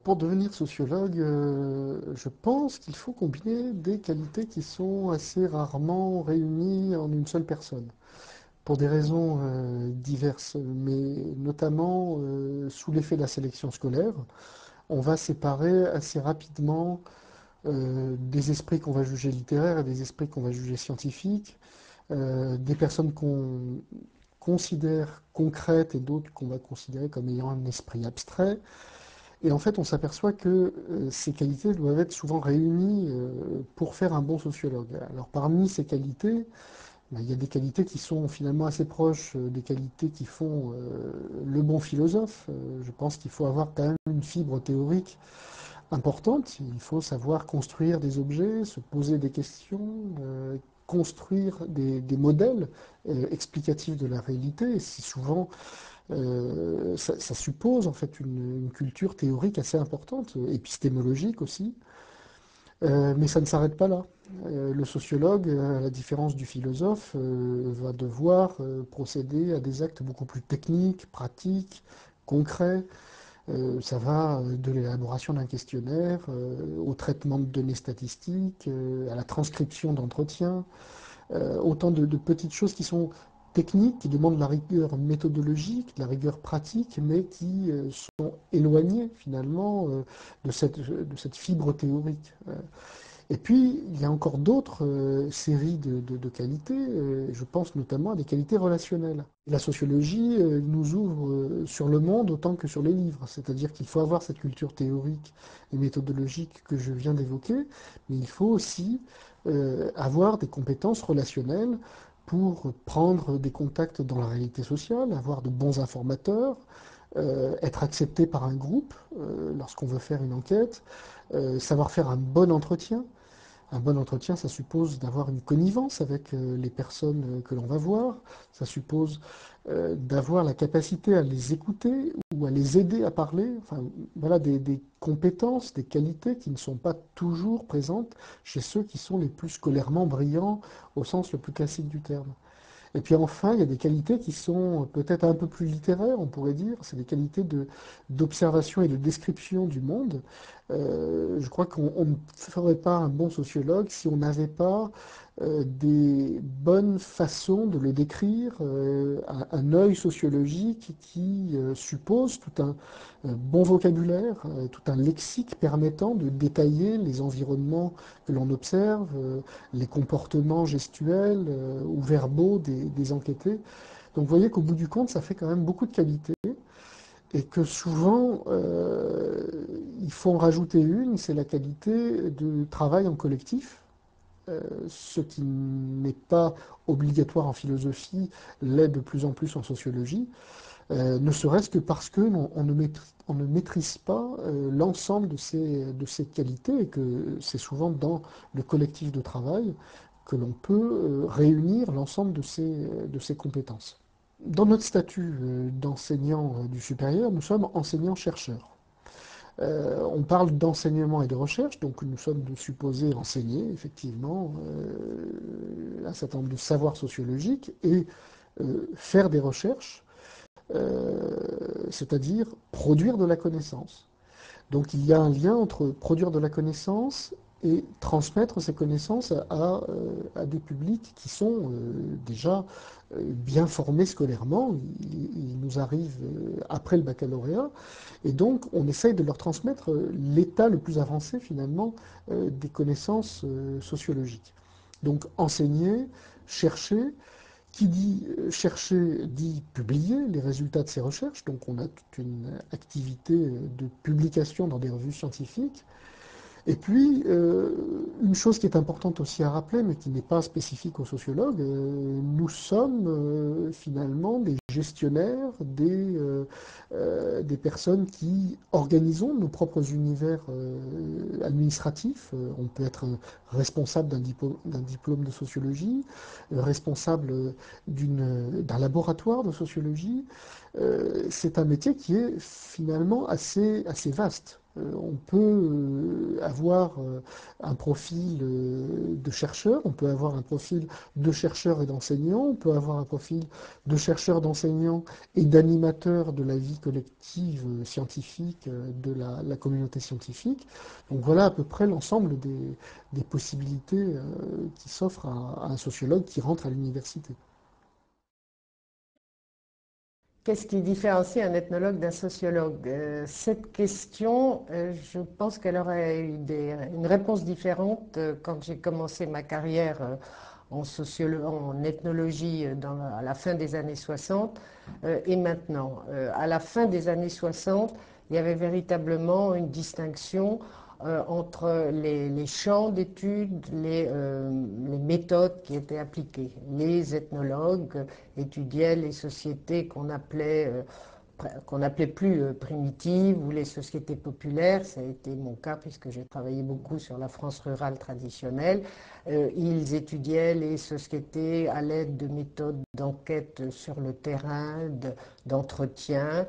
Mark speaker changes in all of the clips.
Speaker 1: pour devenir sociologue, je pense qu'il faut combiner des qualités qui sont assez rarement réunies en une seule personne, pour des raisons diverses, mais notamment sous l'effet de la sélection scolaire. On va séparer assez rapidement des esprits qu'on va juger littéraires et des esprits qu'on va juger scientifiques, des personnes qu'on considère concrètes et d'autres qu'on va considérer comme ayant un esprit abstrait. Et en fait, on s'aperçoit que ces qualités doivent être souvent réunies pour faire un bon sociologue. Alors parmi ces qualités, ben, il y a des qualités qui sont finalement assez proches des qualités qui font le bon philosophe. Je pense qu'il faut avoir quand même une fibre théorique importante. Il faut savoir construire des objets, se poser des questions, construire des modèles explicatifs de la réalité. Et si souvent ça suppose en fait une culture théorique assez importante, épistémologique aussi, mais ça ne s'arrête pas là. Le sociologue, à la différence du philosophe, va devoir procéder à des actes beaucoup plus techniques, pratiques, concrets. Ça va de l'élaboration d'un questionnaire au traitement de données statistiques, à la transcription d'entretiens, autant de petites choses qui sont techniques, qui demandent la rigueur méthodologique, la rigueur pratique, mais qui sont éloignées finalement de cette fibre théorique. Et puis, il y a encore d'autres séries de qualités, je pense notamment à des qualités relationnelles. La sociologie nous ouvre sur le monde autant que sur les livres, c'est-à-dire qu'il faut avoir cette culture théorique et méthodologique que je viens d'évoquer, mais il faut aussi avoir des compétences relationnelles pour prendre des contacts dans la réalité sociale, avoir de bons informateurs, être accepté par un groupe lorsqu'on veut faire une enquête, savoir faire un bon entretien. Un bon entretien, ça suppose d'avoir une connivence avec les personnes que l'on va voir, ça suppose d'avoir la capacité à les écouter ou à les aider à parler, enfin voilà des compétences, des qualités qui ne sont pas toujours présentes chez ceux qui sont les plus scolairement brillants au sens le plus classique du terme. Et puis enfin, il y a des qualités qui sont peut-être un peu plus littéraires, on pourrait dire. C'est des qualités d'observation et de description du monde. Je crois qu'on ne ferait pas un bon sociologue si on n'avait pas des bonnes façons de le décrire, un œil sociologique qui suppose tout un bon vocabulaire, tout un lexique permettant de détailler les environnements que l'on observe, les comportements gestuels ou verbaux des enquêtés. Donc vous voyez qu'au bout du compte, ça fait quand même beaucoup de qualités et que souvent, il faut en rajouter une, c'est la qualité de travail en collectif. Ce qui n'est pas obligatoire en philosophie l'est de plus en plus en sociologie, ne serait-ce que parce que on ne maîtrise pas l'ensemble de ces qualités et que c'est souvent dans le collectif de travail que l'on peut réunir l'ensemble de ces compétences. Dans notre statut d'enseignant du supérieur, nous sommes enseignants-chercheurs. On parle d'enseignement et de recherche, donc nous sommes supposés enseigner effectivement un certain nombre de savoirs sociologiques et faire des recherches, c'est-à-dire produire de la connaissance. Donc il y a un lien entre produire de la connaissance et transmettre ces connaissances à des publics qui sont déjà bien formés scolairement. Ils nous arrivent après le baccalauréat et donc on essaye de leur transmettre l'état le plus avancé finalement des connaissances sociologiques. Donc enseigner, chercher, qui dit chercher dit publier les résultats de ses recherches, donc on a toute une activité de publication dans des revues scientifiques. Et puis, une chose qui est importante aussi à rappeler, mais qui n'est pas spécifique aux sociologues, nous sommes finalement des gestionnaires, des personnes qui organisons nos propres univers administratifs. On peut être responsable d'un diplôme de sociologie, responsable d'un laboratoire de sociologie. C'est un métier qui est finalement assez vaste. On peut avoir un profil de chercheur, on peut avoir un profil de chercheur et d'enseignant, on peut avoir un profil de chercheur, d'enseignant et d'animateur de la vie collective scientifique de la communauté scientifique. Donc voilà à peu près l'ensemble des possibilités qui s'offrent à un sociologue qui rentre à l'université.
Speaker 2: Qu'est-ce qui différencie un ethnologue d'un sociologue? Cette question, je pense qu'elle aurait eu une réponse différente quand j'ai commencé ma carrière en ethnologie à la fin des années 60 et maintenant. À la fin des années 60, il y avait véritablement une distinction entre les champs d'études, les méthodes qui étaient appliquées. Les ethnologues étudiaient les sociétés qu'on appelait plus primitives ou les sociétés populaires. Ça a été mon cas puisque j'ai travaillé beaucoup sur la France rurale traditionnelle. Ils étudiaient les sociétés à l'aide de méthodes d'enquête sur le terrain, d'entretien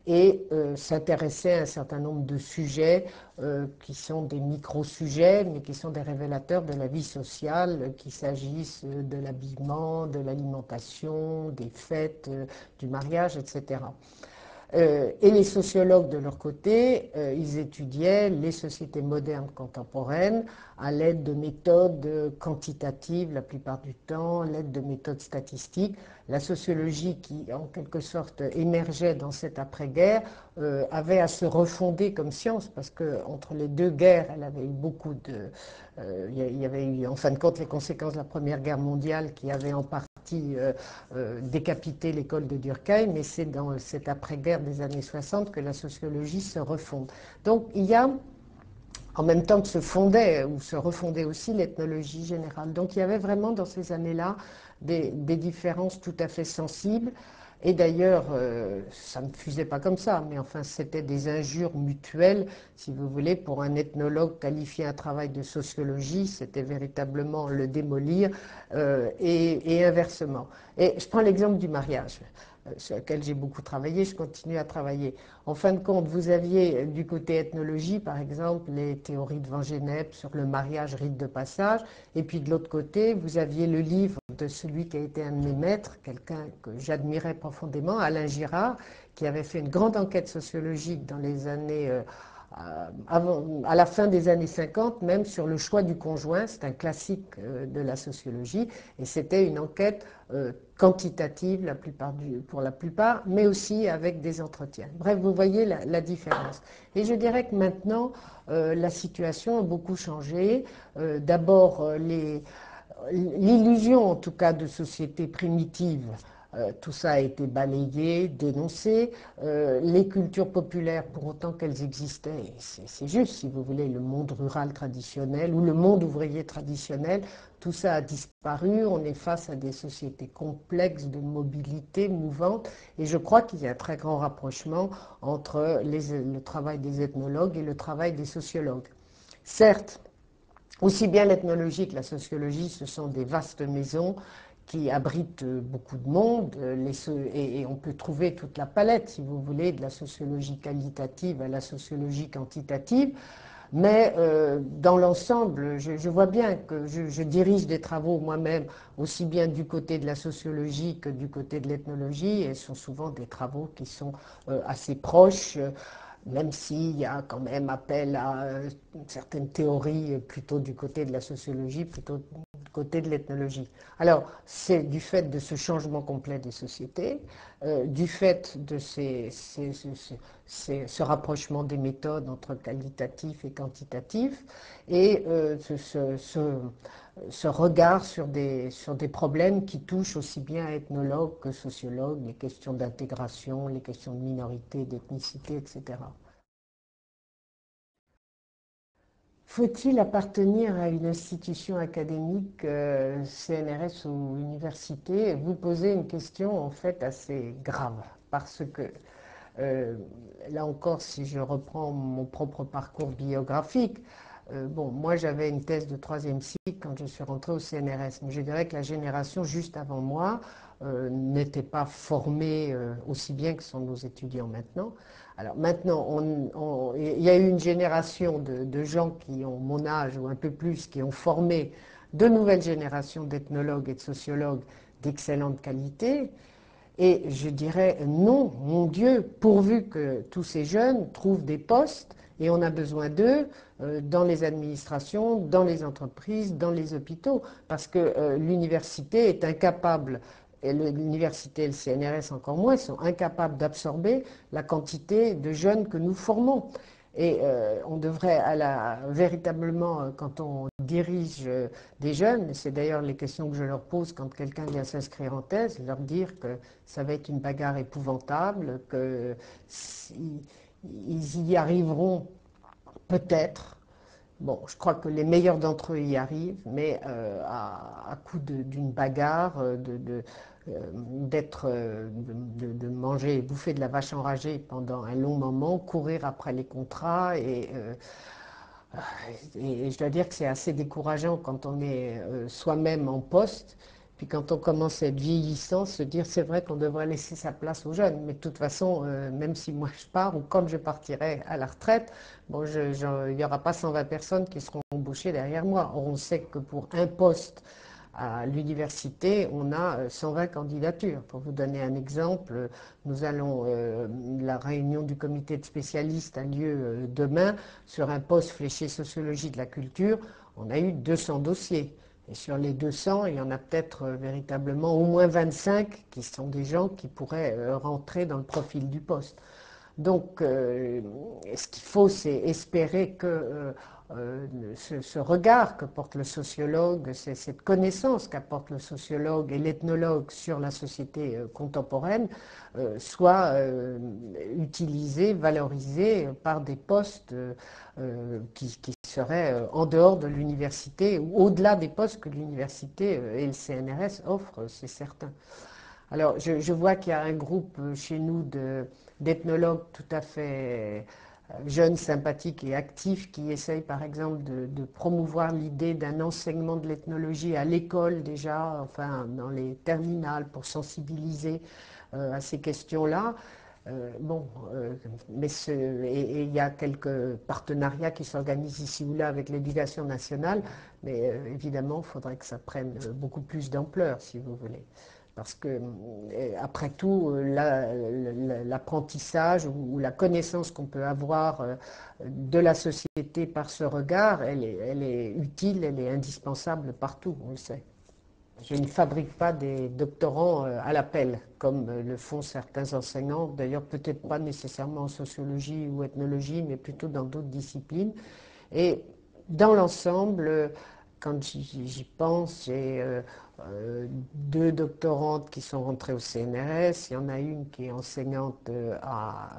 Speaker 2: et s'intéressaient à un certain nombre de sujets qui sont des micro-sujets, mais qui sont des révélateurs de la vie sociale, qu'il s'agisse de l'habillement, de l'alimentation, des fêtes, du mariage, etc. Et les sociologues, de leur côté, ils étudiaient les sociétés modernes contemporaines à l'aide de méthodes quantitatives la plupart du temps, à l'aide de méthodes statistiques. La sociologie qui, en quelque sorte, émergeait dans cette après-guerre avait à se refonder comme science parce qu'entre les deux guerres, elle avait eu beaucoup de... il y avait eu, en fin de compte, les conséquences de la Première Guerre mondiale qui avaient en partie décapité l'école de Durkheim, mais c'est dans cette après-guerre des années 60 que la sociologie se refonde. Donc il y a, en même temps que se fondait ou se refondait aussi l'ethnologie générale. Donc il y avait vraiment dans ces années-là des différences tout à fait sensibles. Et d'ailleurs, ça ne fusait pas comme ça, mais enfin, c'était des injures mutuelles, si vous voulez, pour un ethnologue qualifier un travail de sociologie, c'était véritablement le démolir, et inversement. Et je prends l'exemple du mariage, sur lequel j'ai beaucoup travaillé, je continue à travailler. En fin de compte, vous aviez du côté ethnologie, par exemple, les théories de Van Gennep sur le mariage, rite de passage, et puis de l'autre côté, vous aviez le livre de celui qui a été un de mes maîtres, quelqu'un que j'admirais profondément, Alain Girard, qui avait fait une grande enquête sociologique dans les années à la fin des années 50, même sur le choix du conjoint. C'est un classique de la sociologie, et c'était une enquête quantitative pour la plupart, mais aussi avec des entretiens. Bref, vous voyez la différence. Et je dirais que maintenant, la situation a beaucoup changé. D'abord, l'illusion, en tout cas, de société primitive, tout ça a été balayé, dénoncé. Les cultures populaires, pour autant qu'elles existaient, c'est juste, si vous voulez, le monde rural traditionnel ou le monde ouvrier traditionnel, tout ça a disparu. On est face à des sociétés complexes de mobilité mouvante. Et je crois qu'il y a un très grand rapprochement entre le travail des ethnologues et le travail des sociologues. Certes, aussi bien l'ethnologie que la sociologie, ce sont des vastes maisons qui abritent beaucoup de monde, et on peut trouver toute la palette, si vous voulez, de la sociologie qualitative à la sociologie quantitative. Mais dans l'ensemble, je vois bien que je dirige des travaux moi-même, aussi bien du côté de la sociologie que du côté de l'ethnologie, et ce sont souvent des travaux qui sont assez proches, même s'il y a quand même appel à une certaine théorie plutôt du côté de la sociologie, plutôt du côté de l'ethnologie. Alors, c'est du fait de ce changement complet des sociétés, du fait de ce rapprochement des méthodes entre qualitatif et quantitatif, et ce regard sur des problèmes qui touchent aussi bien ethnologues que sociologues, les questions d'intégration, les questions de minorité, d'ethnicité, etc. Faut-il appartenir à une institution académique, CNRS ou université? Vous posez une question en fait assez grave, parce que euh, là encore, si je reprends mon propre parcours biographique, Bon, moi j'avais une thèse de troisième cycle quand je suis rentrée au CNRS, mais je dirais que la génération juste avant moi n'était pas formée aussi bien que sont nos étudiants maintenant. Alors maintenant, il y a eu une génération de gens qui ont mon âge ou un peu plus, qui ont formé de nouvelles générations d'ethnologues et de sociologues d'excellente qualité. Et je dirais non, mon Dieu, pourvu que tous ces jeunes trouvent des postes, et on a besoin d'eux dans les administrations, dans les entreprises, dans les hôpitaux, parce que l'université est incapable, et l'université et le CNRS encore moins, sont incapables d'absorber la quantité de jeunes que nous formons. Et on devrait, véritablement, quand on dirige des jeunes, c'est d'ailleurs les questions que je leur pose quand quelqu'un vient s'inscrire en thèse, leur dire que ça va être une bagarre épouvantable, qu'ils y arriveront peut-être. Bon, je crois que les meilleurs d'entre eux y arrivent, mais à coup d'une bagarre, de manger et bouffer de la vache enragée pendant un long moment, courir après les contrats et je dois dire que c'est assez décourageant quand on est soi-même en poste, puis quand on commence à être vieillissant, se dire c'est vrai qu'on devrait laisser sa place aux jeunes. Mais de toute façon, même si moi je pars ou quand je partirai à la retraite, bon, il n'y aura pas 120 personnes qui seront embauchées derrière moi. Or, on sait que pour un poste à l'université, on a 120 candidatures. Pour vous donner un exemple, la réunion du comité de spécialistes a lieu demain sur un poste fléché sociologie de la culture. On a eu 200 dossiers. Et sur les 200, il y en a peut-être véritablement au moins 25 qui sont des gens qui pourraient rentrer dans le profil du poste. Donc, ce qu'il faut, c'est espérer que ce regard que porte le sociologue, cette connaissance qu'apporte le sociologue et l'ethnologue sur la société contemporaine, soit utilisé, valorisé par des postes qui seraient en dehors de l'université ou au-delà des postes que l'université et le CNRS offrent, c'est certain. Alors, je vois qu'il y a un groupe chez nous d'ethnologues tout à fait jeunes, sympathiques et actifs qui essayent par exemple de promouvoir l'idée d'un enseignement de l'ethnologie à l'école déjà, enfin dans les terminales pour sensibiliser à ces questions-là. Bon, et il y a quelques partenariats qui s'organisent ici ou là avec l'éducation nationale, mais évidemment, il faudrait que ça prenne beaucoup plus d'ampleur, si vous voulez. Parce que, après tout, l'apprentissage ou la connaissance qu'on peut avoir de la société par ce regard, elle est utile, elle est indispensable partout, on le sait. Je ne fabrique pas des doctorants à l'appel, comme le font certains enseignants, d'ailleurs peut-être pas nécessairement en sociologie ou ethnologie, mais plutôt dans d'autres disciplines. Et dans l'ensemble, quand j'y pense, j'ai deux doctorantes qui sont rentrées au CNRS. Il y en a une qui est enseignante à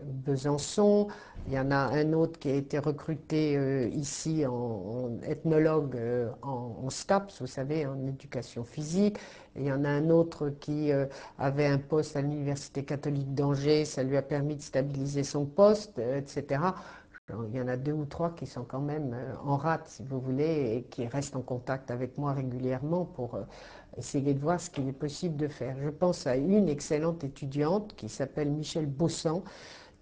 Speaker 2: Besançon. Il y en a un autre qui a été recruté ici en ethnologue en STAPS, vous savez, en éducation physique. Et il y en a un autre qui avait un poste à l'Université catholique d'Angers. Ça lui a permis de stabiliser son poste, etc. Il y en a deux ou trois qui sont quand même en rate, si vous voulez, et qui restent en contact avec moi régulièrement pour essayer de voir ce qu'il est possible de faire. Je pense à une excellente étudiante qui s'appelle Michèle Bossan,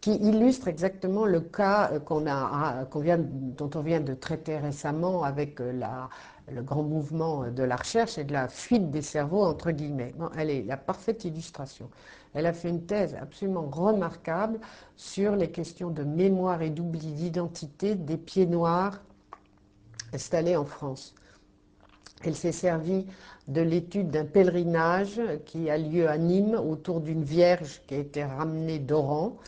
Speaker 2: qui illustre exactement le cas dont on vient de traiter récemment avec le grand mouvement de la recherche et de la fuite des cerveaux, entre guillemets. Bon, elle est la parfaite illustration. Elle a fait une thèse absolument remarquable sur les questions de mémoire et d'oubli d'identité des pieds noirs installés en France. Elle s'est servie de l'étude d'un pèlerinage qui a lieu à Nîmes autour d'une vierge qui a été ramenée d'Oran.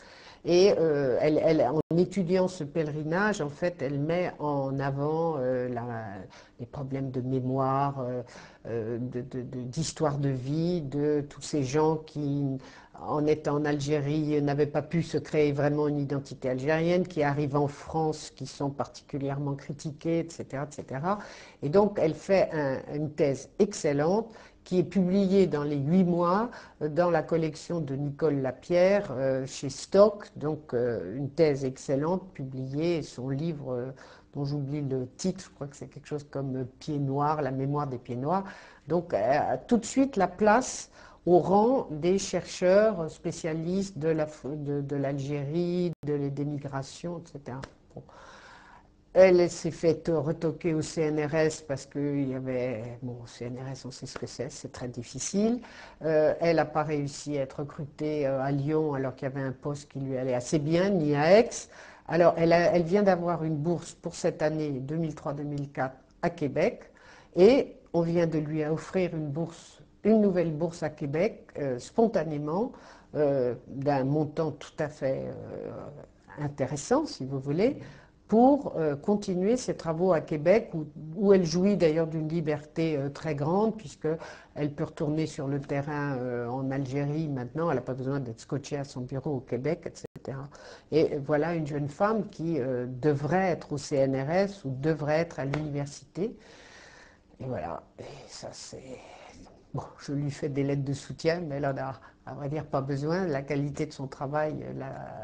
Speaker 2: Et en étudiant ce pèlerinage, en fait, elle met en avant les problèmes de mémoire, d'histoire de vie, de tous ces gens qui, en étant en Algérie, n'avaient pas pu se créer vraiment une identité algérienne, qui arrivent en France, qui sont particulièrement critiqués, etc., etc. Et donc, elle fait une thèse excellente qui est publié dans les 8 mois dans la collection de Nicole Lapierre chez Stock, donc une thèse excellente publiée, et son livre dont j'oublie le titre, je crois que c'est quelque chose comme Pieds noirs, la mémoire des pieds noirs. Donc tout de suite la place au rang des chercheurs spécialistes de l'Algérie, des migrations, etc. Bon. Elle s'est faite retoquer au CNRS parce qu'il y avait... Bon, au CNRS, on sait ce que c'est très difficile. Elle n'a pas réussi à être recrutée à Lyon alors qu'il y avait un poste qui lui allait assez bien, ni à Aix. Alors, elle vient d'avoir une bourse pour cette année 2003-2004 à Québec et on vient de lui offrir une nouvelle bourse à Québec, spontanément, d'un montant tout à fait intéressant, si vous voulez, pour continuer ses travaux à Québec, où elle jouit d'ailleurs d'une liberté très grande, puisqu'elle peut retourner sur le terrain en Algérie maintenant, elle n'a pas besoin d'être scotchée à son bureau au Québec, etc. Et voilà une jeune femme qui devrait être au CNRS ou devrait être à l'université. Et voilà, et ça c'est... Bon, je lui fais des lettres de soutien, mais elle en a, à vrai dire, pas besoin. La qualité de son travail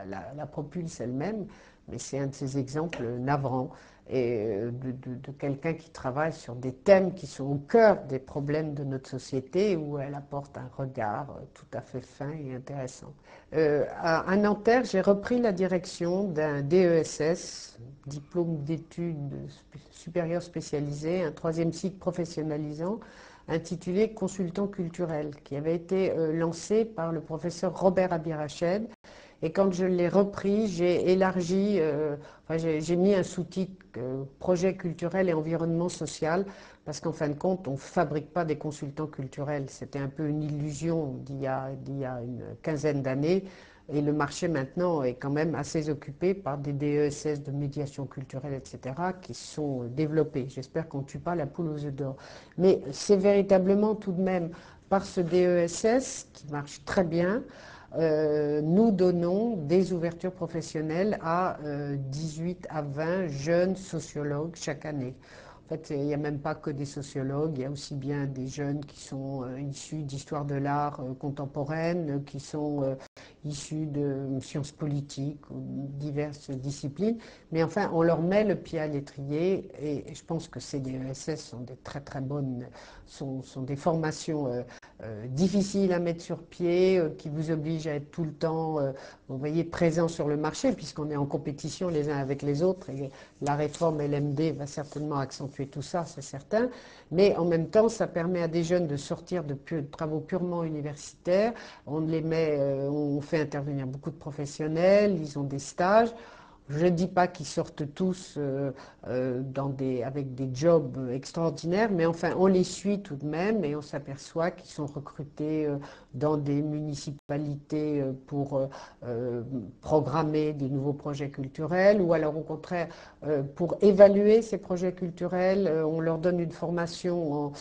Speaker 2: la propulse elle-même, mais c'est un de ces exemples navrants et de quelqu'un qui travaille sur des thèmes qui sont au cœur des problèmes de notre société, où elle apporte un regard tout à fait fin et intéressant. À Nanterre, j'ai repris la direction d'un DESS, diplôme d'études supérieures spécialisées, un troisième cycle professionnalisant, intitulé Consultant culturel, qui avait été lancé par le professeur Robert Abirached. Et quand je l'ai repris, j'ai élargi, j'ai mis un sous-titre Projet culturel et environnement social, parce qu'en fin de compte, on ne fabrique pas des consultants culturels. C'était un peu une illusion d'il y a une quinzaine d'années. Et le marché maintenant est quand même assez occupé par des DESS de médiation culturelle, etc., qui sont développés. J'espère qu'on ne tue pas la poule aux œufs d'or. Mais c'est véritablement tout de même par ce DESS qui marche très bien. Nous donnons des ouvertures professionnelles à 18 à 20 jeunes sociologues chaque année. En fait, il n'y a même pas que des sociologues, il y a aussi bien des jeunes qui sont issus d'histoire de l'art contemporaine, qui sont issus de sciences politiques ou diverses disciplines. Mais enfin, on leur met le pied à l'étrier et je pense que ces DESS sont des très très bonnes, sont des formations difficiles à mettre sur pied, qui vous obligent à être tout le temps, vous voyez, présent sur le marché, puisqu'on est en compétition les uns avec les autres. Et la réforme LMD va certainement accentuer tout ça, c'est certain. Mais en même temps, ça permet à des jeunes de sortir de travaux purement universitaires. On les met, on fait intervenir beaucoup de professionnels, ils ont des stages. Je ne dis pas qu'ils sortent tous avec des jobs extraordinaires, mais enfin, on les suit tout de même et on s'aperçoit qu'ils sont recrutés dans des municipalités pour programmer des nouveaux projets culturels, ou alors au contraire, pour évaluer ces projets culturels, on leur donne une formation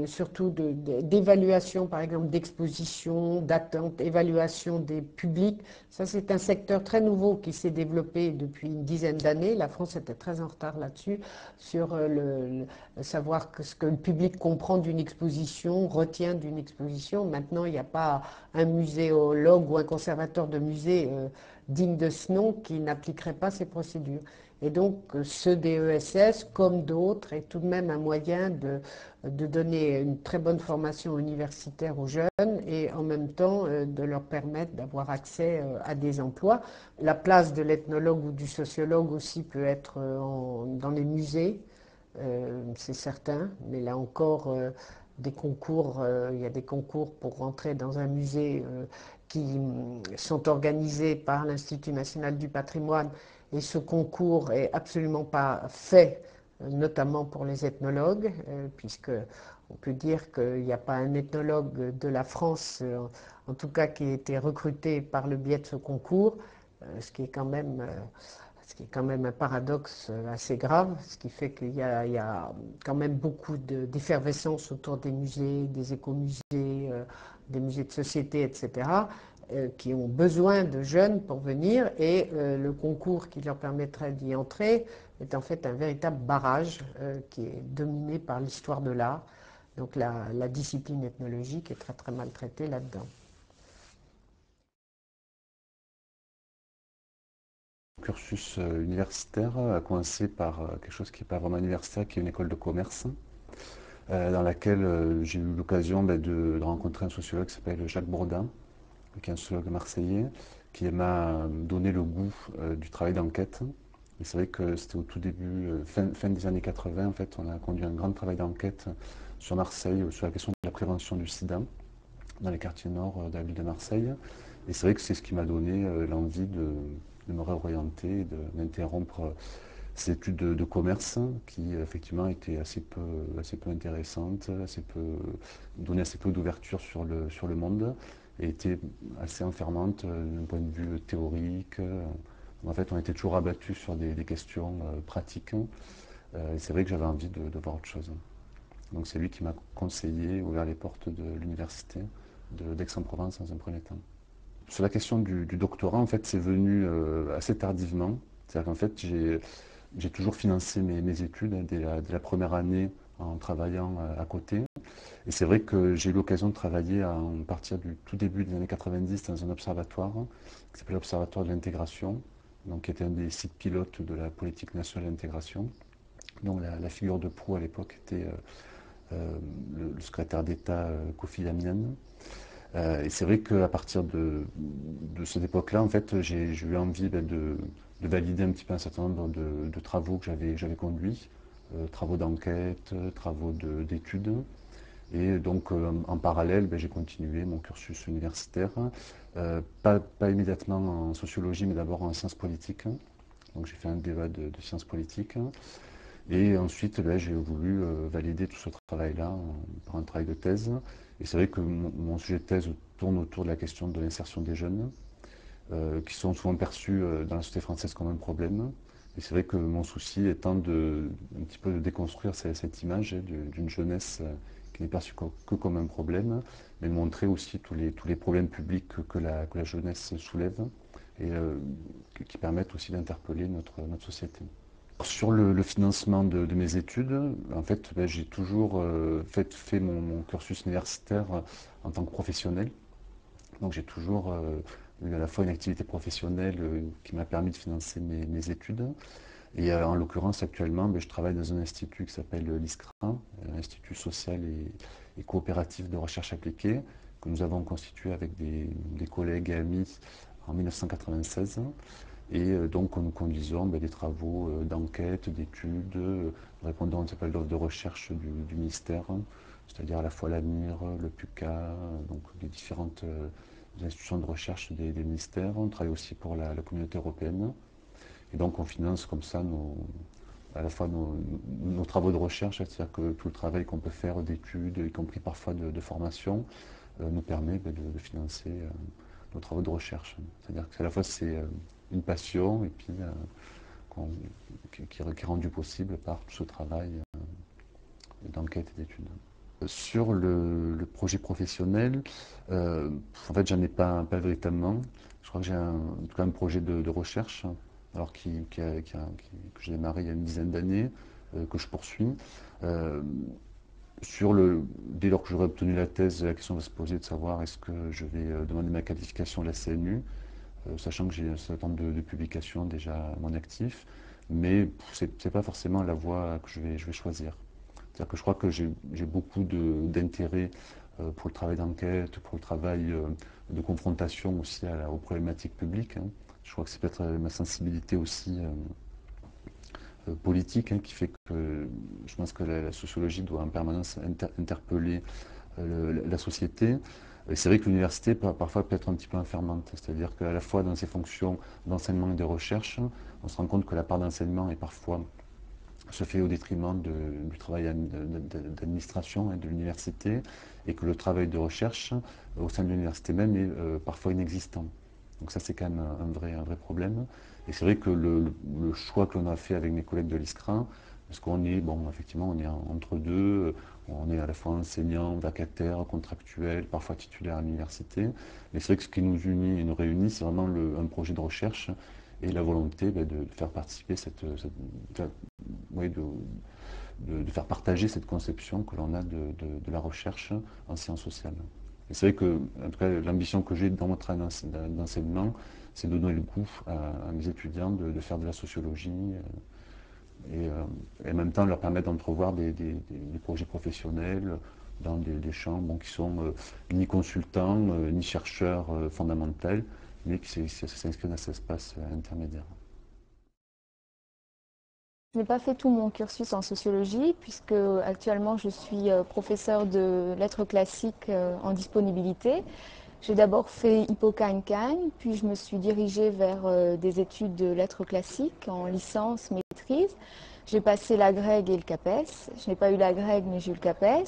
Speaker 2: surtout d'évaluation, par exemple, d'exposition, d'attente, évaluation des publics. Ça, c'est un secteur très nouveau qui s'est développé depuis une dizaine d'années. La France était très en retard là-dessus, sur savoir ce que le public comprend d'une exposition, retient d'une exposition. Maintenant, il n'y a pas un muséologue ou un conservateur de musée digne de ce nom qui n'appliquerait pas ces procédures. Et donc, ce DESS, comme d'autres, est tout de même un moyen de donner une très bonne formation universitaire aux jeunes et en même temps de leur permettre d'avoir accès à des emplois. La place de l'ethnologue ou du sociologue aussi peut être dans les musées, c'est certain, mais là encore, des concours, il y a des concours pour rentrer dans un musée qui sont organisés par l'Institut national du patrimoine, et ce concours est absolument pas fait, notamment pour les ethnologues, puisque on peut dire qu'il n'y a pas un ethnologue de la France, en tout cas qui a été recruté par le biais de ce concours, ce qui est quand même un paradoxe assez grave, ce qui fait qu'il y a quand même beaucoup d'effervescence autour des musées, des écomusées, des musées de société, etc., qui ont besoin de jeunes pour venir, et le concours qui leur permettrait d'y entrer est en fait un véritable barrage qui est dominé par l'histoire de l'art. Donc la discipline ethnologique est très très mal traitée là-dedans.
Speaker 3: Le cursus universitaire a commencé par quelque chose qui n'est pas vraiment universitaire, qui est une école de commerce, dans laquelle j'ai eu l'occasion de rencontrer un sociologue qui s'appelle Jacques Bourdin, qui est un sociologue marseillais, qui m'a donné le goût du travail d'enquête. Et c'est vrai que c'était au tout début, fin des années 80, en fait, on a conduit un grand travail d'enquête sur Marseille, sur la question de la prévention du sida dans les quartiers nord de la ville de Marseille. Et c'est vrai que c'est ce qui m'a donné l'envie de me réorienter, d'interrompre ces études de commerce qui effectivement étaient assez peu intéressantes, donnaient assez peu d'ouverture sur le monde et étaient assez enfermantes d'un point de vue théorique. En fait, on était toujours abattu sur des questions pratiques. Et c'est vrai que j'avais envie de voir autre chose. Donc c'est lui qui m'a conseillé, ouvert les portes de l'université d'Aix-en-Provence dans un premier temps. Sur la question du doctorat, en fait, c'est venu assez tardivement. C'est-à-dire qu'en fait, j'ai toujours financé mes études dès la première année en travaillant à côté. Et c'est vrai que j'ai eu l'occasion de travailler à partir du tout début des années 90 dans un observatoire qui s'appelle l'Observatoire de l'intégration, donc qui était un des sites pilotes de la politique nationale d'intégration. Donc la figure de proue à l'époque était le secrétaire d'État Kofi Annan. Et c'est vrai qu'à partir de cette époque-là, en fait, j'ai eu envie de valider un petit peu un certain nombre de travaux que j'avais conduits, travaux d'enquête, travaux d'études. Et donc, en parallèle, j'ai continué mon cursus universitaire, pas immédiatement en sociologie, mais d'abord en sciences politiques. Donc, j'ai fait un DEA de sciences politiques. Et ensuite, j'ai voulu valider tout ce travail-là par un travail de thèse. Et c'est vrai que mon sujet de thèse tourne autour de la question de l'insertion des jeunes, qui sont souvent perçus dans la société française comme un problème. Et c'est vrai que mon souci étant un petit peu de déconstruire cette image d'une jeunesse qui n'est perçue que comme un problème, mais de montrer aussi tous les problèmes publics que la jeunesse soulève et qui permettent aussi d'interpeller notre société. Sur le financement de mes études, en fait, j'ai toujours fait mon cursus universitaire en tant que professionnel. Donc j'ai toujours eu à la fois une activité professionnelle qui m'a permis de financer mes études. Et en l'occurrence, actuellement, je travaille dans un institut qui s'appelle l'ISCRA, l'Institut social et coopératif de recherche appliquée, que nous avons constitué avec des collègues et amis en 1996. Et donc nous conduisons des travaux d'enquête, d'études, répondant aux appels d'offres de recherche du ministère, c'est-à-dire à la fois l'AMIR, le PUCA, donc les différentes institutions de recherche des ministères. On travaille aussi pour la communauté européenne. Et donc on finance comme ça à la fois nos travaux de recherche, c'est-à-dire que tout le travail qu'on peut faire d'études, y compris parfois de formation, nous permet de financer nos travaux de recherche. C'est-à-dire que à la fois c'est une passion et puis qui est rendue possible par tout ce travail d'enquête et d'études. Sur le projet professionnel, en fait, j'en ai pas véritablement. Je crois que j'ai en tout cas un projet de recherche, alors que j'ai démarré il y a une dizaine d'années, que je poursuis. Euh, Dès lors que j'aurai obtenu la thèse, la question va se poser de savoir est-ce que je vais demander ma qualification à la CNU, sachant que j'ai un certain nombre de publications déjà à mon actif, mais ce n'est pas forcément la voie que je vais choisir. C'est-à-dire que je crois que j'ai beaucoup d'intérêt pour le travail d'enquête, pour le travail de confrontation aussi aux problématiques publiques, hein. Je crois que c'est peut-être ma sensibilité aussi politique, hein, qui fait que je pense que la sociologie doit en permanence interpeller la société. Et c'est vrai que l'université parfois peut être un petit peu enfermante, c'est-à-dire qu'à la fois dans ses fonctions d'enseignement et de recherche, on se rend compte que la part d'enseignement est parfois se fait au détriment du travail d'administration et de l'université, et que le travail de recherche au sein de l'université même est parfois inexistant. Donc ça, c'est quand même un vrai problème. Et c'est vrai que le choix que l'on a fait avec mes collègues de l'ISCRA, parce qu'on est, bon, effectivement, on est entre deux, on est à la fois enseignant, vacataire, contractuel, parfois titulaire à l'université. Mais c'est vrai que ce qui nous unit et nous réunit, c'est vraiment un projet de recherche et la volonté de faire participer oui, de faire partager cette conception que l'on a de la recherche en sciences sociales. Et c'est vrai que, en tout cas, l'ambition que j'ai dans mon travail d'enseignement, c'est de donner le goût à mes étudiants de faire de la sociologie et en même temps leur permettre d'entrevoir des projets professionnels dans des champs qui sont ni consultants, ni chercheurs fondamentaux, mais qui s'inscrivent dans cet espace intermédiaire.
Speaker 4: Je n'ai pas fait tout mon cursus en sociologie, puisque actuellement je suis professeure de lettres classiques en disponibilité. J'ai d'abord fait Hippocagne-Cagne, puis je me suis dirigée vers des études de lettres classiques en licence, maîtrise. J'ai passé la Greg et le CAPES. Je n'ai pas eu la Greg, mais j'ai eu le CAPES.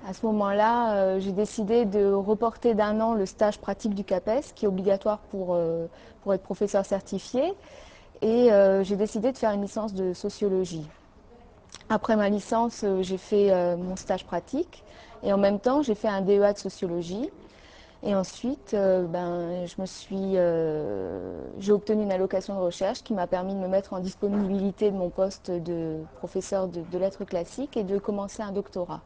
Speaker 4: À ce moment-là, j'ai décidé de reporter d'1 an le stage pratique du CAPES, qui est obligatoire pour être professeur certifié. Et j'ai décidé de faire une licence de sociologie. Après ma licence, j'ai fait mon stage pratique et en même temps, j'ai fait un DEA de sociologie. Et ensuite, j'ai obtenu une allocation de recherche qui m'a permis de me mettre en disponibilité de mon poste de professeur de lettres classiques et de commencer un doctorat.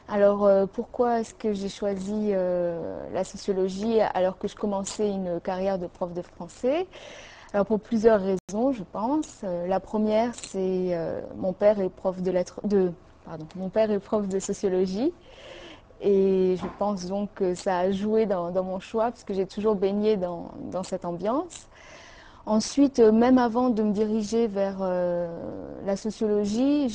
Speaker 4: Alors pourquoi est-ce que j'ai choisi la sociologie alors que je commençais une carrière de prof de français ? Alors pour plusieurs raisons, je pense. La première, c'est mon père est prof mon père est prof de sociologie. Et je pense donc que ça a joué dans mon choix, parce que j'ai toujours baigné dans cette ambiance. Ensuite, même avant de me diriger vers la sociologie,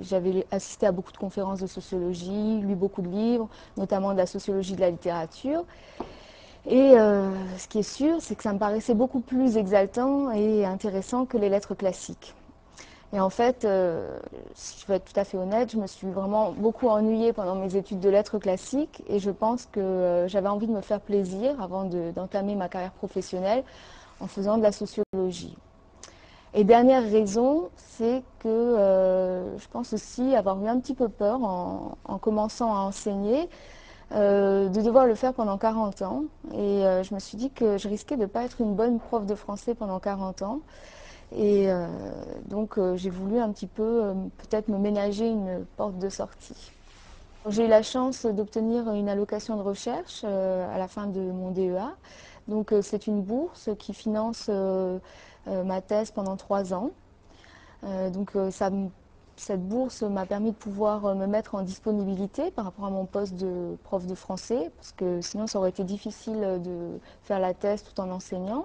Speaker 4: j'avais assisté à beaucoup de conférences de sociologie, lu beaucoup de livres, notamment de la sociologie de la littérature. Et ce qui est sûr, c'est que ça me paraissait beaucoup plus exaltant et intéressant que les lettres classiques. Et en fait, si je veux être tout à fait honnête, je me suis vraiment beaucoup ennuyée pendant mes études de lettres classiques et je pense que j'avais envie de me faire plaisir avant d'entamer ma carrière professionnelle en faisant de la sociologie. Et dernière raison, c'est que je pense aussi avoir eu un petit peu peur en commençant à enseigner, de devoir le faire pendant 40 ans. Et je me suis dit que je risquais de ne pas être une bonne prof de français pendant 40 ans. Et donc j'ai voulu un petit peu peut-être me ménager une porte de sortie. J'ai eu la chance d'obtenir une allocation de recherche à la fin de mon DEA. Donc c'est une bourse qui finance ma thèse pendant 3 ans. Cette bourse m'a permis de pouvoir me mettre en disponibilité par rapport à mon poste de prof de français, parce que sinon ça aurait été difficile de faire la thèse tout en enseignant.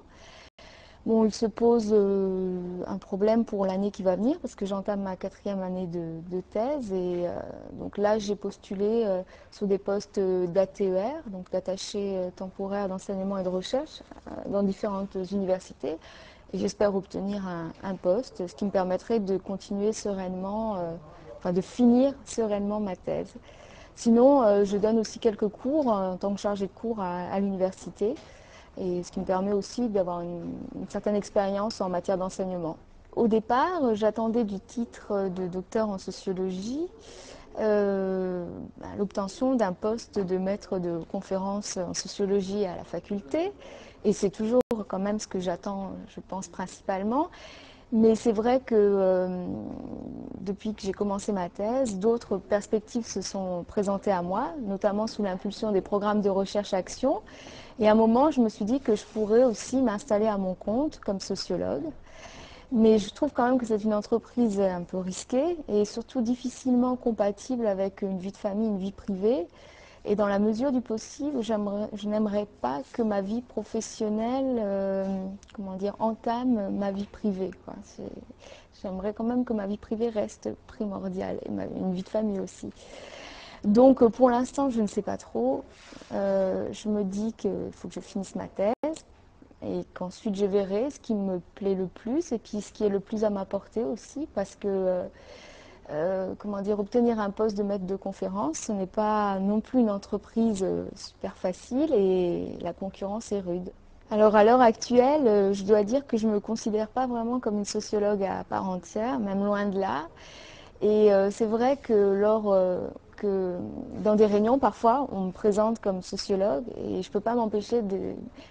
Speaker 4: Bon, il se pose un problème pour l'année qui va venir, parce que j'entame ma 4e année de thèse. Et donc là, j'ai postulé sur des postes d'ATER, donc d'attaché temporaire d'enseignement et de recherche, dans différentes universités. Et j'espère obtenir un poste, ce qui me permettrait de continuer sereinement, de finir sereinement ma thèse. Sinon, je donne aussi quelques cours en tant que chargée de cours à l'université, et ce qui me permet aussi d'avoir une certaine expérience en matière d'enseignement. Au départ, j'attendais du titre de docteur en sociologie l'obtention d'un poste de maître de conférence en sociologie à la faculté. Et c'est toujours quand même ce que j'attends, je pense, principalement. Mais c'est vrai que depuis que j'ai commencé ma thèse, d'autres perspectives se sont présentées à moi, notamment sous l'impulsion des programmes de recherche-action. Et à un moment, je me suis dit que je pourrais aussi m'installer à mon compte comme sociologue. Mais je trouve quand même que c'est une entreprise un peu risquée et surtout difficilement compatible avec une vie de famille, une vie privée. Et dans la mesure du possible, je n'aimerais pas que ma vie professionnelle entame ma vie privée, quoi. J'aimerais quand même que ma vie privée reste primordiale et une vie de famille aussi. Donc pour l'instant, je ne sais pas trop. Je me dis qu'il faut que je finisse ma thèse et qu'ensuite je verrai ce qui me plaît le plus et ce qui est le plus à ma portée aussi, parce que obtenir un poste de maître de conférence, ce n'est pas non plus une entreprise super facile et la concurrence est rude. Alors à l'heure actuelle, je dois dire que je ne me considère pas vraiment comme une sociologue à part entière, même loin de là. Et c'est vrai que lors dans des réunions, parfois, on me présente comme sociologue et je ne peux pas m'empêcher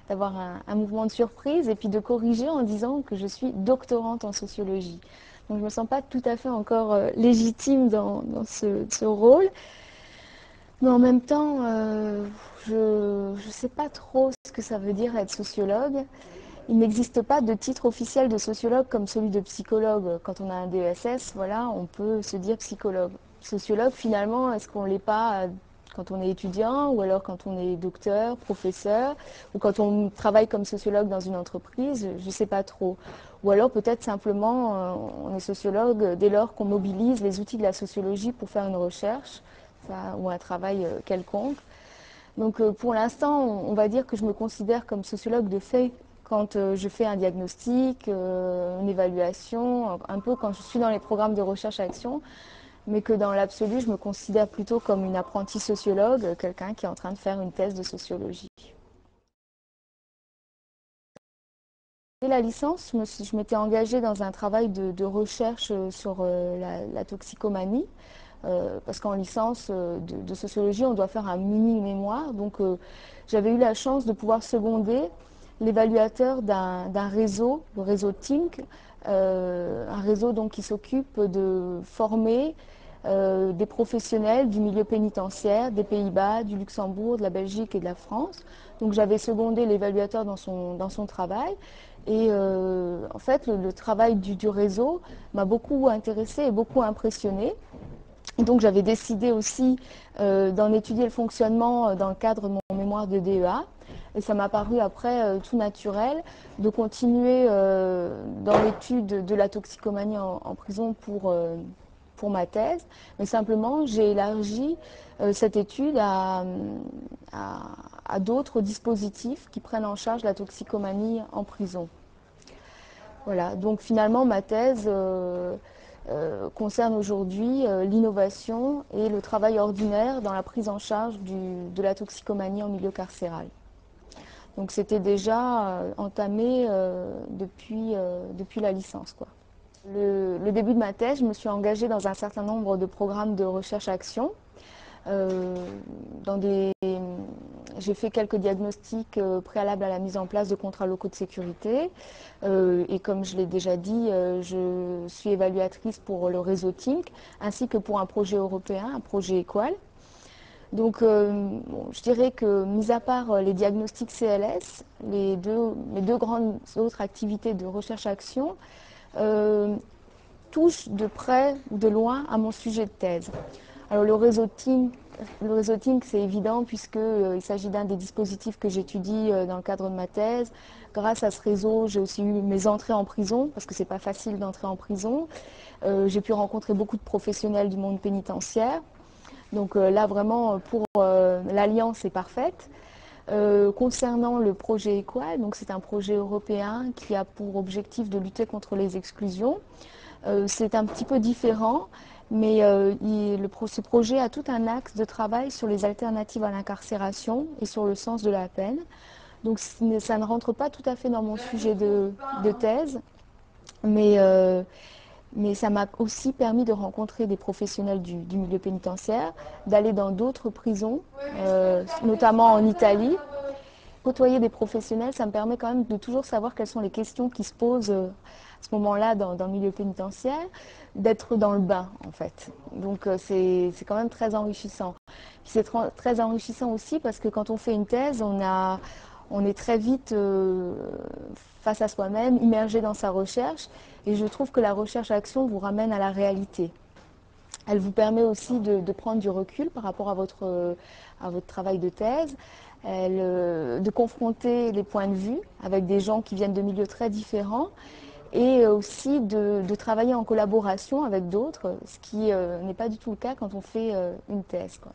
Speaker 4: d'avoir un mouvement de surprise et puis de corriger en disant que je suis doctorante en sociologie. Donc je ne me sens pas tout à fait encore légitime dans ce rôle. Mais en même temps, je ne sais pas trop ce que ça veut dire être sociologue. Il n'existe pas de titre officiel de sociologue comme celui de psychologue. Quand on a un DESS, voilà, on peut se dire psychologue. Sociologue, finalement, est-ce qu'on ne l'est pas quand on est étudiant, ou alors quand on est docteur, professeur, ou quand on travaille comme sociologue dans une entreprise, je ne sais pas trop. Ou alors peut-être simplement, on est sociologue dès lors qu'on mobilise les outils de la sociologie pour faire une recherche ou un travail quelconque. Donc pour l'instant, on va dire que je me considère comme sociologue de fait quand je fais un diagnostic, une évaluation, un peu quand je suis dans les programmes de recherche-action, mais que dans l'absolu, je me considère plutôt comme une apprentie sociologue, quelqu'un qui est en train de faire une thèse de sociologie. Dès la licence, je m'étais engagée dans un travail de recherche sur la toxicomanie, parce qu'en licence de sociologie, on doit faire un mini-mémoire. Donc j'avais eu la chance de pouvoir seconder l'évaluateur d'un réseau, le réseau TINC, un réseau donc, qui s'occupe de former des professionnels du milieu pénitentiaire, des Pays-Bas, du Luxembourg, de la Belgique et de la France. Donc j'avais secondé l'évaluateur dans son travail. Et en fait, le travail du réseau m'a beaucoup intéressée et beaucoup impressionnée. Et donc j'avais décidé aussi d'en étudier le fonctionnement dans le cadre de mon mémoire de DEA. Et ça m'a paru après tout naturel de continuer dans l'étude de la toxicomanie en prison pour ma thèse. Mais simplement, j'ai élargi cette étude à d'autres dispositifs qui prennent en charge la toxicomanie en prison. Voilà, donc finalement ma thèse concerne aujourd'hui l'innovation et le travail ordinaire dans la prise en charge de la toxicomanie en milieu carcéral. Donc c'était déjà entamé depuis la licence, quoi. Le début de ma thèse, je me suis engagée dans un certain nombre de programmes de recherche-action. J'ai fait quelques diagnostics préalables à la mise en place de contrats locaux de sécurité. Et comme je l'ai déjà dit, je suis évaluatrice pour le réseau TINC, ainsi que pour un projet européen, un projet Equal. Donc je dirais que, mis à part les diagnostics CLS, mes deux grandes autres activités de recherche-action touchent de près ou de loin à mon sujet de thèse. Alors le réseau TINC, c'est évident puisqu'il s'agit d'un des dispositifs que j'étudie dans le cadre de ma thèse. Grâce à ce réseau, j'ai aussi eu mes entrées en prison, parce que c'est pas facile d'entrer en prison. J'ai pu rencontrer beaucoup de professionnels du monde pénitentiaire. Donc là, vraiment, pour l'alliance est parfaite. Concernant le projet Equal, donc c'est un projet européen qui a pour objectif de lutter contre les exclusions. C'est un petit peu différent, mais ce projet a tout un axe de travail sur les alternatives à l'incarcération et sur le sens de la peine. Donc ça ne rentre pas tout à fait dans mon sujet de thèse, mais ça m'a aussi permis de rencontrer des professionnels du milieu pénitentiaire, d'aller dans d'autres prisons, notamment en Italie. Côtoyer des professionnels, ça me permet quand même de toujours savoir quelles sont les questions qui se posent à ce moment-là dans le milieu pénitentiaire, d'être dans le bain en fait. Donc c'est quand même très enrichissant. C'est très enrichissant aussi parce que quand on fait une thèse, on est très vite face à soi-même, immergé dans sa recherche. Et je trouve que la recherche-action vous ramène à la réalité. Elle vous permet aussi de prendre du recul par rapport à votre travail de thèse, de confronter les points de vue avec des gens qui viennent de milieux très différents et aussi de travailler en collaboration avec d'autres, ce qui n'est pas du tout le cas quand on fait une thèse, quoi.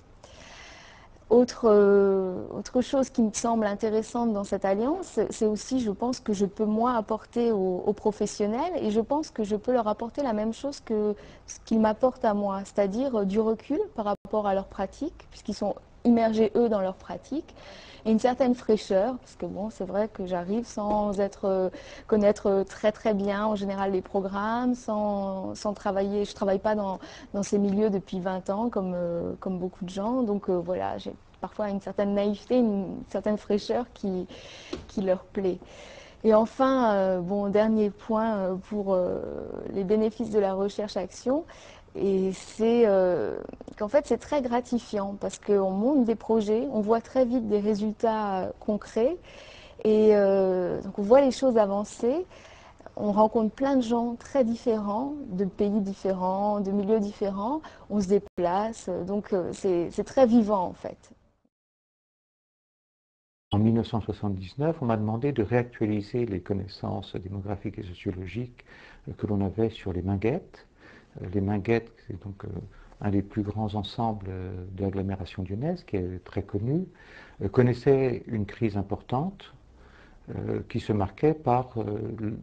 Speaker 4: Autre chose qui me semble intéressante dans cette alliance, c'est aussi, je pense, que je peux moi apporter aux professionnels et je pense que je peux leur apporter la même chose que ce qu'ils m'apportent à moi, c'est-à-dire du recul par rapport à leur pratique, puisqu'ils sont immergés eux dans leur pratique, et une certaine fraîcheur, parce que bon, c'est vrai que j'arrive sans connaître très très bien en général les programmes, sans travailler, je ne travaille pas dans ces milieux depuis 20 ans comme beaucoup de gens, donc voilà, j'ai parfois une certaine naïveté, une certaine fraîcheur qui leur plaît. Et enfin, bon, dernier point pour les bénéfices de la recherche-action, et c'est qu'en fait c'est très gratifiant parce qu'on monte des projets, on voit très vite des résultats concrets, et donc on voit les choses avancer, on rencontre plein de gens très différents, de pays différents, de milieux différents, on se déplace, donc c'est très vivant en fait.
Speaker 5: En 1979, on m'a demandé de réactualiser les connaissances démographiques et sociologiques que l'on avait sur les Minguettes. Les Minguettes, c'est donc un des plus grands ensembles de l'agglomération lyonnaise, qui est très connu, connaissait une crise importante qui se marquait par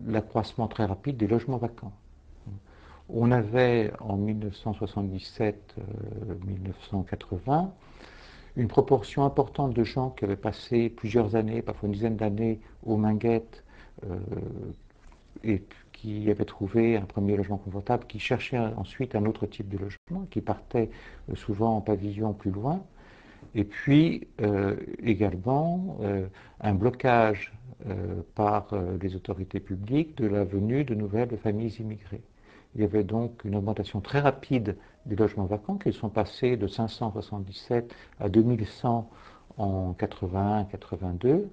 Speaker 5: l'accroissement très rapide des logements vacants. On avait en 1977-1980 une proportion importante de gens qui avaient passé plusieurs années, parfois une dizaine d'années, aux Minguettes et qui avaient trouvé un premier logement confortable, qui cherchaient ensuite un autre type de logement, qui partaient souvent en pavillon plus loin. Et puis également un blocage par les autorités publiques de la venue de nouvelles familles immigrées. Il y avait donc une augmentation très rapide des logements vacants qui sont passés de 577 à 2100 en 81-82,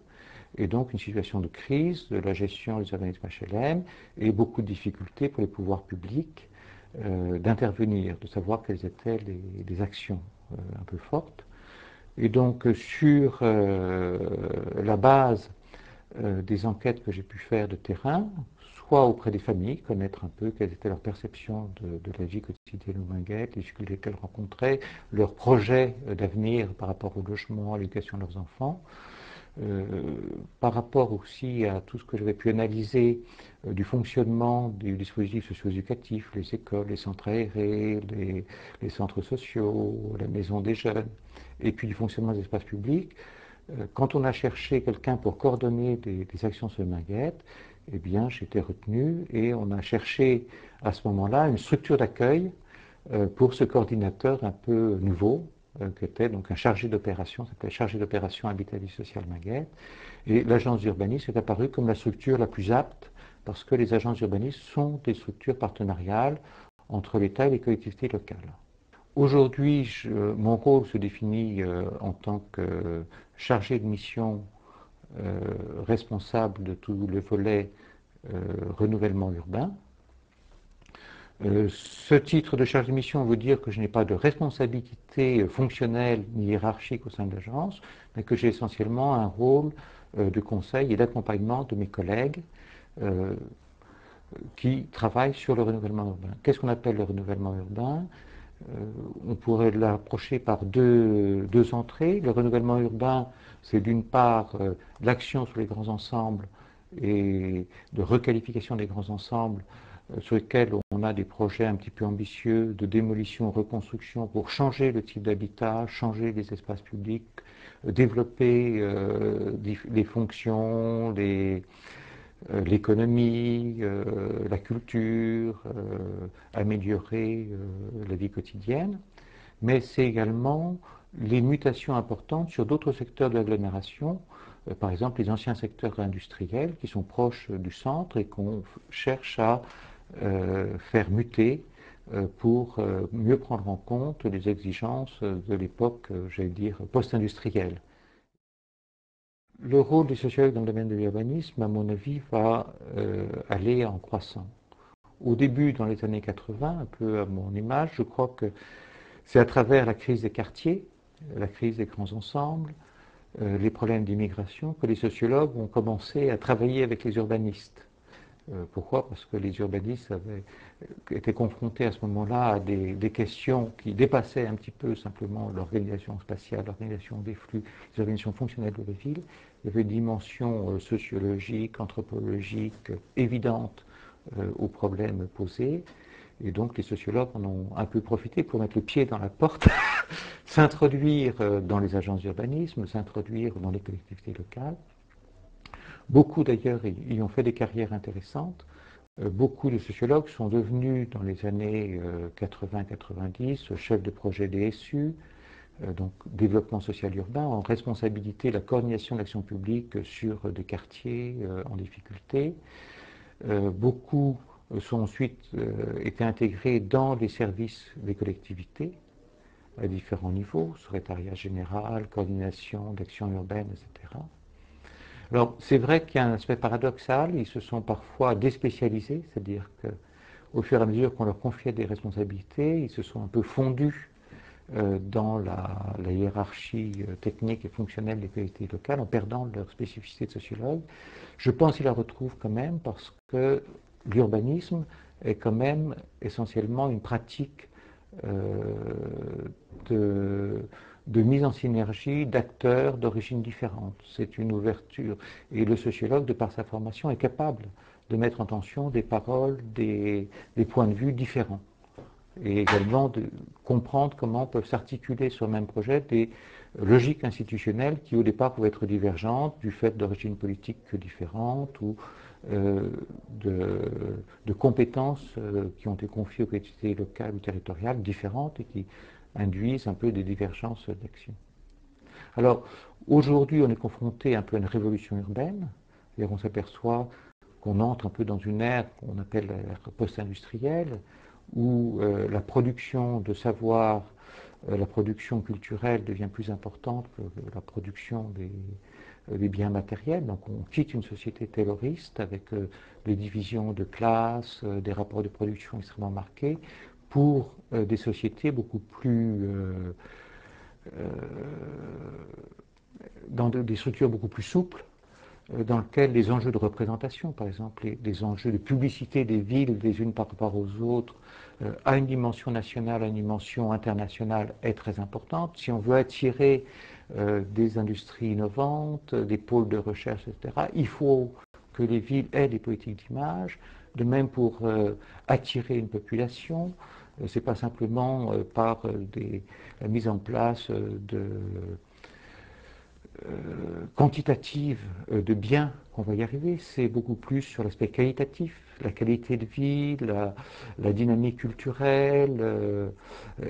Speaker 5: et donc une situation de crise de la gestion des organismes HLM et beaucoup de difficultés pour les pouvoirs publics d'intervenir, de savoir quelles étaient les actions un peu fortes. Et donc sur la base des enquêtes que j'ai pu faire de terrain, soit auprès des familles, connaître un peu quelle était leur perception de la vie quotidienne aux Minguettes, les difficultés qu'elles rencontraient, leurs projets d'avenir par rapport au logement, à l'éducation de leurs enfants, par rapport aussi à tout ce que j'avais pu analyser du fonctionnement du dispositif socio-éducatif, les écoles, les centres aérés, les centres sociaux, la maison des jeunes, et puis du fonctionnement des espaces publics. Quand on a cherché quelqu'un pour coordonner des actions sur les Minguettes, eh bien, j'ai été retenu et on a cherché à ce moment-là une structure d'accueil pour ce coordinateur un peu nouveau, qui était donc un chargé d'opération, ça s'appelait chargé d'opération Habitat Vie Sociale Minguettes. Et l'agence d'urbanisme est apparue comme la structure la plus apte parce que les agences d'urbanisme sont des structures partenariales entre l'État et les collectivités locales. Aujourd'hui, mon rôle se définit en tant que chargé de mission responsable de tout le volet renouvellement urbain. Ce titre de chargé de mission veut dire que je n'ai pas de responsabilité fonctionnelle ni hiérarchique au sein de l'agence, mais que j'ai essentiellement un rôle de conseil et d'accompagnement de mes collègues qui travaillent sur le renouvellement urbain. Qu'est-ce qu'on appelle le renouvellement urbain ? On pourrait l'approcher par deux entrées. Le renouvellement urbain, c'est d'une part l'action sur les grands ensembles et de requalification des grands ensembles sur lesquels on a des projets un petit peu ambitieux de démolition, reconstruction pour changer le type d'habitat, changer les espaces publics, développer les fonctions, l'économie, la culture, améliorer la vie quotidienne, mais c'est également les mutations importantes sur d'autres secteurs de l'agglomération, par exemple les anciens secteurs industriels qui sont proches du centre et qu'on cherche à faire muter pour mieux prendre en compte les exigences de l'époque, j'allais dire, post-industrielle. Le rôle des sociologues dans le domaine de l'urbanisme, à mon avis, va aller en croissant. Au début, dans les années 80, un peu à mon image, je crois que c'est à travers la crise des quartiers, la crise des grands ensembles, les problèmes d'immigration, que les sociologues ont commencé à travailler avec les urbanistes. Pourquoi ? Parce que les urbanistes étaient confrontés à ce moment-là à des questions qui dépassaient un petit peu simplement l'organisation spatiale, l'organisation des flux, les organisations fonctionnelles de la ville. Il y avait une dimension sociologique, anthropologique évidente aux problèmes posés. Et donc les sociologues en ont un peu profité pour mettre le pied dans la porte, s'introduire dans les agences d'urbanisme, s'introduire dans les collectivités locales. Beaucoup d'ailleurs y ont fait des carrières intéressantes. Beaucoup de sociologues sont devenus dans les années 80-90 chefs de projet DSU, donc développement social urbain, en responsabilité de la coordination de l'action publique sur des quartiers en difficulté. Beaucoup sont ensuite été intégrés dans les services des collectivités à différents niveaux, secrétariat général, coordination d'action urbaine, etc. Alors c'est vrai qu'il y a un aspect paradoxal, ils se sont parfois déspécialisés, c'est-à-dire qu'au fur et à mesure qu'on leur confiait des responsabilités, ils se sont un peu fondus dans la hiérarchie technique et fonctionnelle des collectivités locales en perdant leur spécificité de sociologue. Je pense qu'ils la retrouvent quand même parce que l'urbanisme est quand même essentiellement une pratique de mise en synergie d'acteurs d'origines différentes. C'est une ouverture. Et le sociologue, de par sa formation, est capable de mettre en tension des paroles, des points de vue différents. Et également de comprendre comment peuvent s'articuler sur le même projet des logiques institutionnelles qui au départ pouvaient être divergentes du fait d'origines politiques différentes ou de compétences qui ont été confiées aux collectivités locales ou territoriales différentes et qui induisent un peu des divergences d'action. Alors aujourd'hui on est confronté un peu à une révolution urbaine, c'est-à-dire on s'aperçoit qu'on entre un peu dans une ère qu'on appelle l'ère post-industrielle, où la production de savoir, la production culturelle devient plus importante que la production des biens matériels. Donc on quitte une société tayloriste avec des divisions de classes, des rapports de production extrêmement marqués, pour des sociétés beaucoup plus dans des structures beaucoup plus souples, dans lesquelles les enjeux de représentation, par exemple, les enjeux de publicité des villes les unes par rapport aux autres, à une dimension nationale, à une dimension internationale, est très importante. Si on veut attirer des industries innovantes, des pôles de recherche, etc., il faut que les villes aient des politiques d'image. De même pour attirer une population, ce n'est pas simplement par la mise en place de quantitative de biens qu'on va y arriver, c'est beaucoup plus sur l'aspect qualitatif, la qualité de vie, la dynamique culturelle,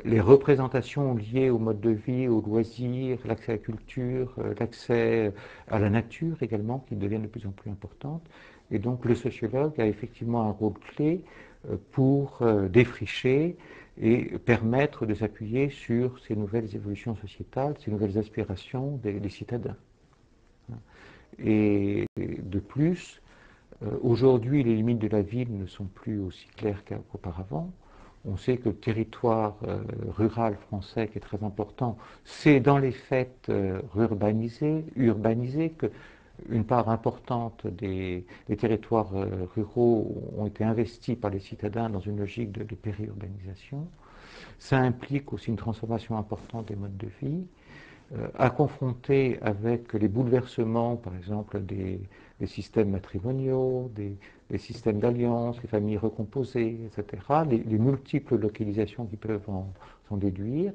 Speaker 5: les représentations liées au mode de vie, aux loisirs, l'accès à la culture, l'accès à la nature également, qui deviennent de plus en plus importantes. Et donc le sociologue a effectivement un rôle clé pour défricher et permettre de s'appuyer sur ces nouvelles évolutions sociétales, ces nouvelles aspirations des citadins. Et de plus, aujourd'hui, les limites de la ville ne sont plus aussi claires qu'auparavant. On sait que le territoire rural français, qui est très important, c'est dans les faits urbanisé, que une part importante des territoires ruraux ont été investis par les citadins dans une logique de périurbanisation. Ça implique aussi une transformation importante des modes de vie, à confronter avec les bouleversements, par exemple, des systèmes matrimoniaux, des systèmes d'alliance, les familles recomposées, etc., les multiples localisations qui peuvent s'en déduire.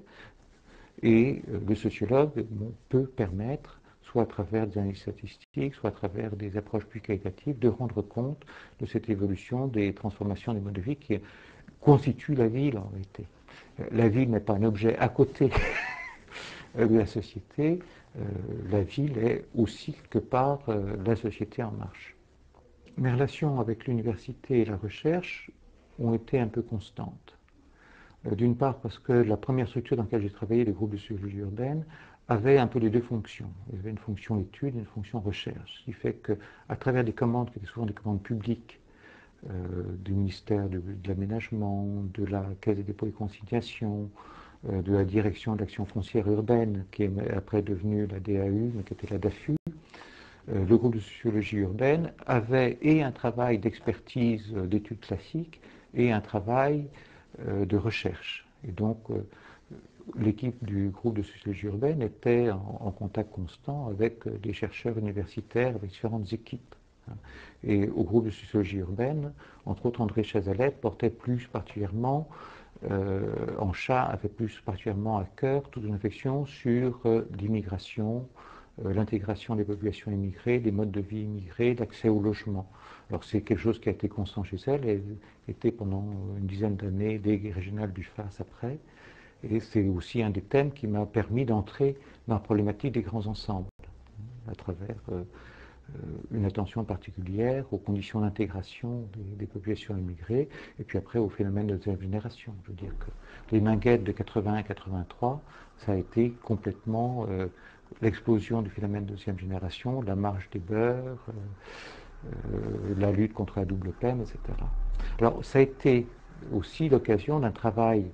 Speaker 5: Et le sociologue peut permettre, soit à travers des analyses statistiques, soit à travers des approches plus qualitatives, de rendre compte de cette évolution des transformations des modes de vie qui constituent la ville en réalité. La ville n'est pas un objet à côté de la société, la ville est aussi quelque part la société en marche. Mes relations avec l'université et la recherche ont été un peu constantes. D'une part parce que la première structure dans laquelle j'ai travaillé, le groupe de sociologie urbaine, avait un peu les deux fonctions. Il y avait une fonction étude et une fonction recherche. Ce qui fait qu'à travers des commandes qui étaient souvent des commandes publiques du ministère de l'aménagement, de la Caisse des dépôts et consignations, de la direction d'action foncière urbaine, qui est après devenue la DAU, mais qui était la DAFU, le groupe de sociologie urbaine avait et un travail d'expertise d'études classiques et un travail de recherche. Et donc, l'équipe du groupe de sociologie urbaine était en contact constant avec des chercheurs universitaires, avec différentes équipes Et au groupe de sociologie urbaine, entre autres, André Chazalette portait plus particulièrement, avait plus particulièrement à cœur toute une réflexion sur l'immigration, l'intégration des populations immigrées, les modes de vie immigrés, l'accès au logement. Alors c'est quelque chose qui a été constant chez elle, elle était pendant une dizaine d'années déléguée régionale du FAS après, et c'est aussi un des thèmes qui m'a permis d'entrer dans la problématique des grands ensembles, à travers une attention particulière aux conditions d'intégration des populations immigrées, et puis après au phénomène de deuxième génération. Je veux dire que les Minguettes de 81 et 83, ça a été complètement l'explosion du phénomène de deuxième génération, la marche des beurs, la lutte contre la double peine, etc. Alors ça a été aussi l'occasion d'un travail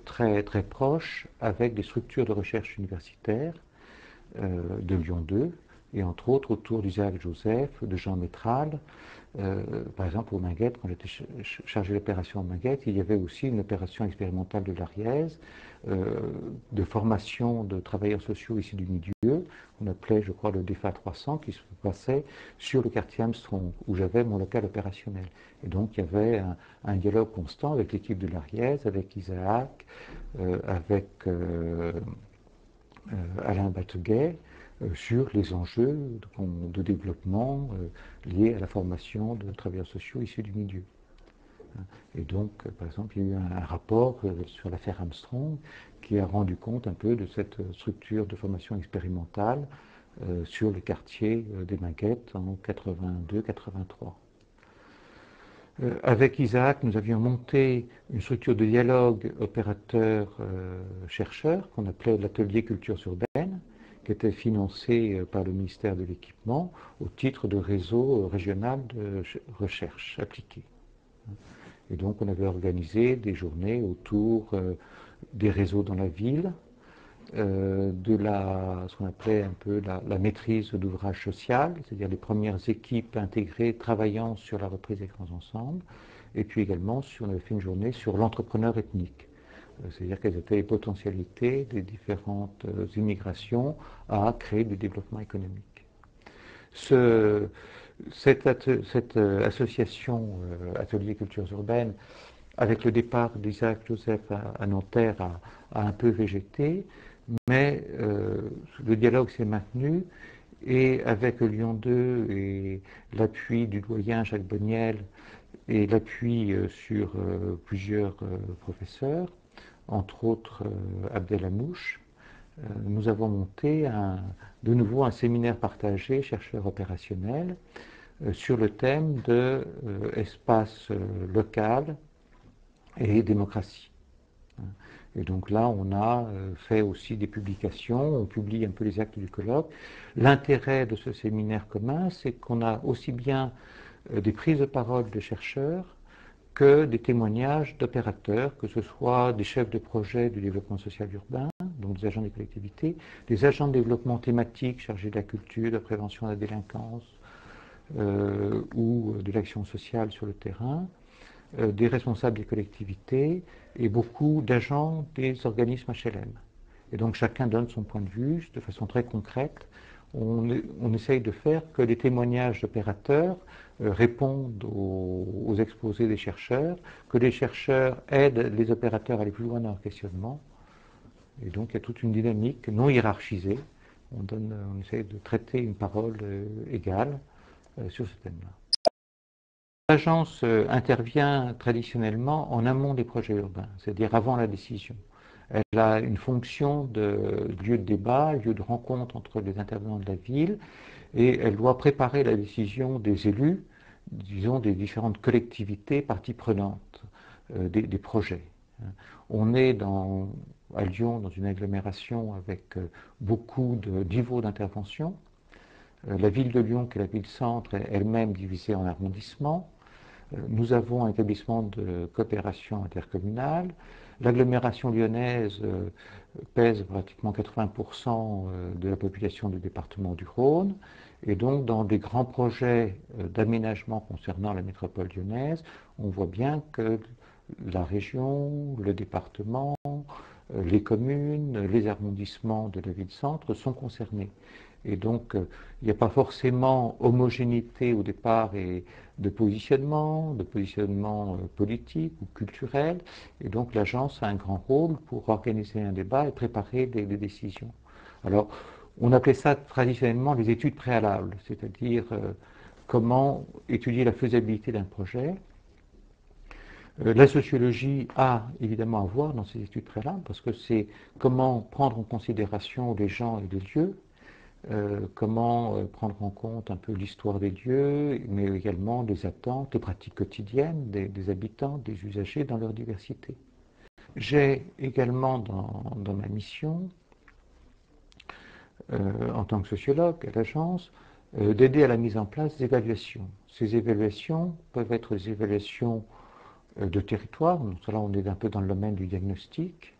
Speaker 5: très, très proche avec des structures de recherche universitaires de Lyon 2, et entre autres autour d'Isaac Joseph, de Jean Métral. Par exemple, au Minguettes, quand j'étais chargé d'opération au Minguettes, il y avait aussi une opération expérimentale de l'Ariège, de formation de travailleurs sociaux ici du milieu, on appelait, je crois, le DEFA 300, qui se passait sur le quartier Armstrong, où j'avais mon local opérationnel. Et donc, il y avait un dialogue constant avec l'équipe de l'Ariège, avec Isaac, avec Alain Bateguet, sur les enjeux de développement liés à la formation de travailleurs sociaux issus du milieu. Et donc, par exemple, il y a eu un rapport sur l'affaire Armstrong qui a rendu compte un peu de cette structure de formation expérimentale sur les quartiers des Minguettes en 82-83. Avec Isaac, nous avions monté une structure de dialogue opérateur-chercheur qu'on appelait l'atelier culture urbaine, qui était financé par le ministère de l'Équipement au titre de réseau régional de recherche appliquée. Et donc on avait organisé des journées autour des réseaux dans la ville, de ce qu'on appelait un peu la maîtrise d'ouvrage social, c'est-à-dire les premières équipes intégrées travaillant sur la reprise des grands ensembles, et puis également on avait fait une journée sur l'entrepreneur ethnique, c'est-à-dire quelles étaient les potentialités des différentes immigrations à créer du développement économique. Cette association Atelier Cultures Urbaines, avec le départ d'Isaac Joseph à Nanterre, a un peu végété, mais le dialogue s'est maintenu, et avec Lyon 2 et l'appui du doyen Jacques Boniel et l'appui sur plusieurs professeurs, entre autres Abdel Hamouche, nous avons monté de nouveau un séminaire partagé chercheurs opérationnels sur le thème de espace local et démocratie. Et donc là, on a fait aussi des publications, on publie un peu les actes du colloque. L'intérêt de ce séminaire commun, c'est qu'on a aussi bien des prises de parole de chercheurs que des témoignages d'opérateurs, que ce soit des chefs de projet du développement social urbain, donc des agents des collectivités, des agents de développement thématique chargés de la culture, de la prévention de la délinquance ou de l'action sociale sur le terrain, des responsables des collectivités et beaucoup d'agents des organismes HLM. Et donc chacun donne son point de vue de façon très concrète. On essaye de faire que les témoignages d'opérateurs répondent aux exposés des chercheurs, que les chercheurs aident les opérateurs à aller plus loin dans leur questionnement. Et donc il y a toute une dynamique non hiérarchisée. On essaye de traiter une parole égale sur ce thème-là. L'agence intervient traditionnellement en amont des projets urbains, c'est-à-dire avant la décision. Elle a une fonction de lieu de débat, lieu de rencontre entre les intervenants de la ville, et elle doit préparer la décision des élus, disons des différentes collectivités parties prenantes des projets. On est à Lyon dans une agglomération avec beaucoup de niveaux d'intervention. La ville de Lyon, qui est la ville-centre, est elle-même divisée en arrondissements. Nous avons un établissement de coopération intercommunale. L'agglomération lyonnaise pèse pratiquement 80% de la population du département du Rhône. Et donc, dans des grands projets d'aménagement concernant la métropole lyonnaise, on voit bien que la région, le département, les communes, les arrondissements de la ville-centre sont concernés. Et donc, il n'y a pas forcément homogénéité au départ et de positionnement politique ou culturel. Et donc, l'agence a un grand rôle pour organiser un débat et préparer des décisions. Alors, on appelait ça traditionnellement les études préalables, c'est-à-dire comment étudier la faisabilité d'un projet. La sociologie a évidemment à voir dans ces études préalables parce que c'est comment prendre en considération les gens et les lieux, comment prendre en compte un peu l'histoire des lieux, mais également les attentes, les pratiques quotidiennes des habitants, des usagers dans leur diversité. J'ai également dans ma mission, en tant que sociologue à l'agence, d'aider à la mise en place d'évaluations. Ces évaluations peuvent être des évaluations de territoire, donc là on est un peu dans le domaine du diagnostic,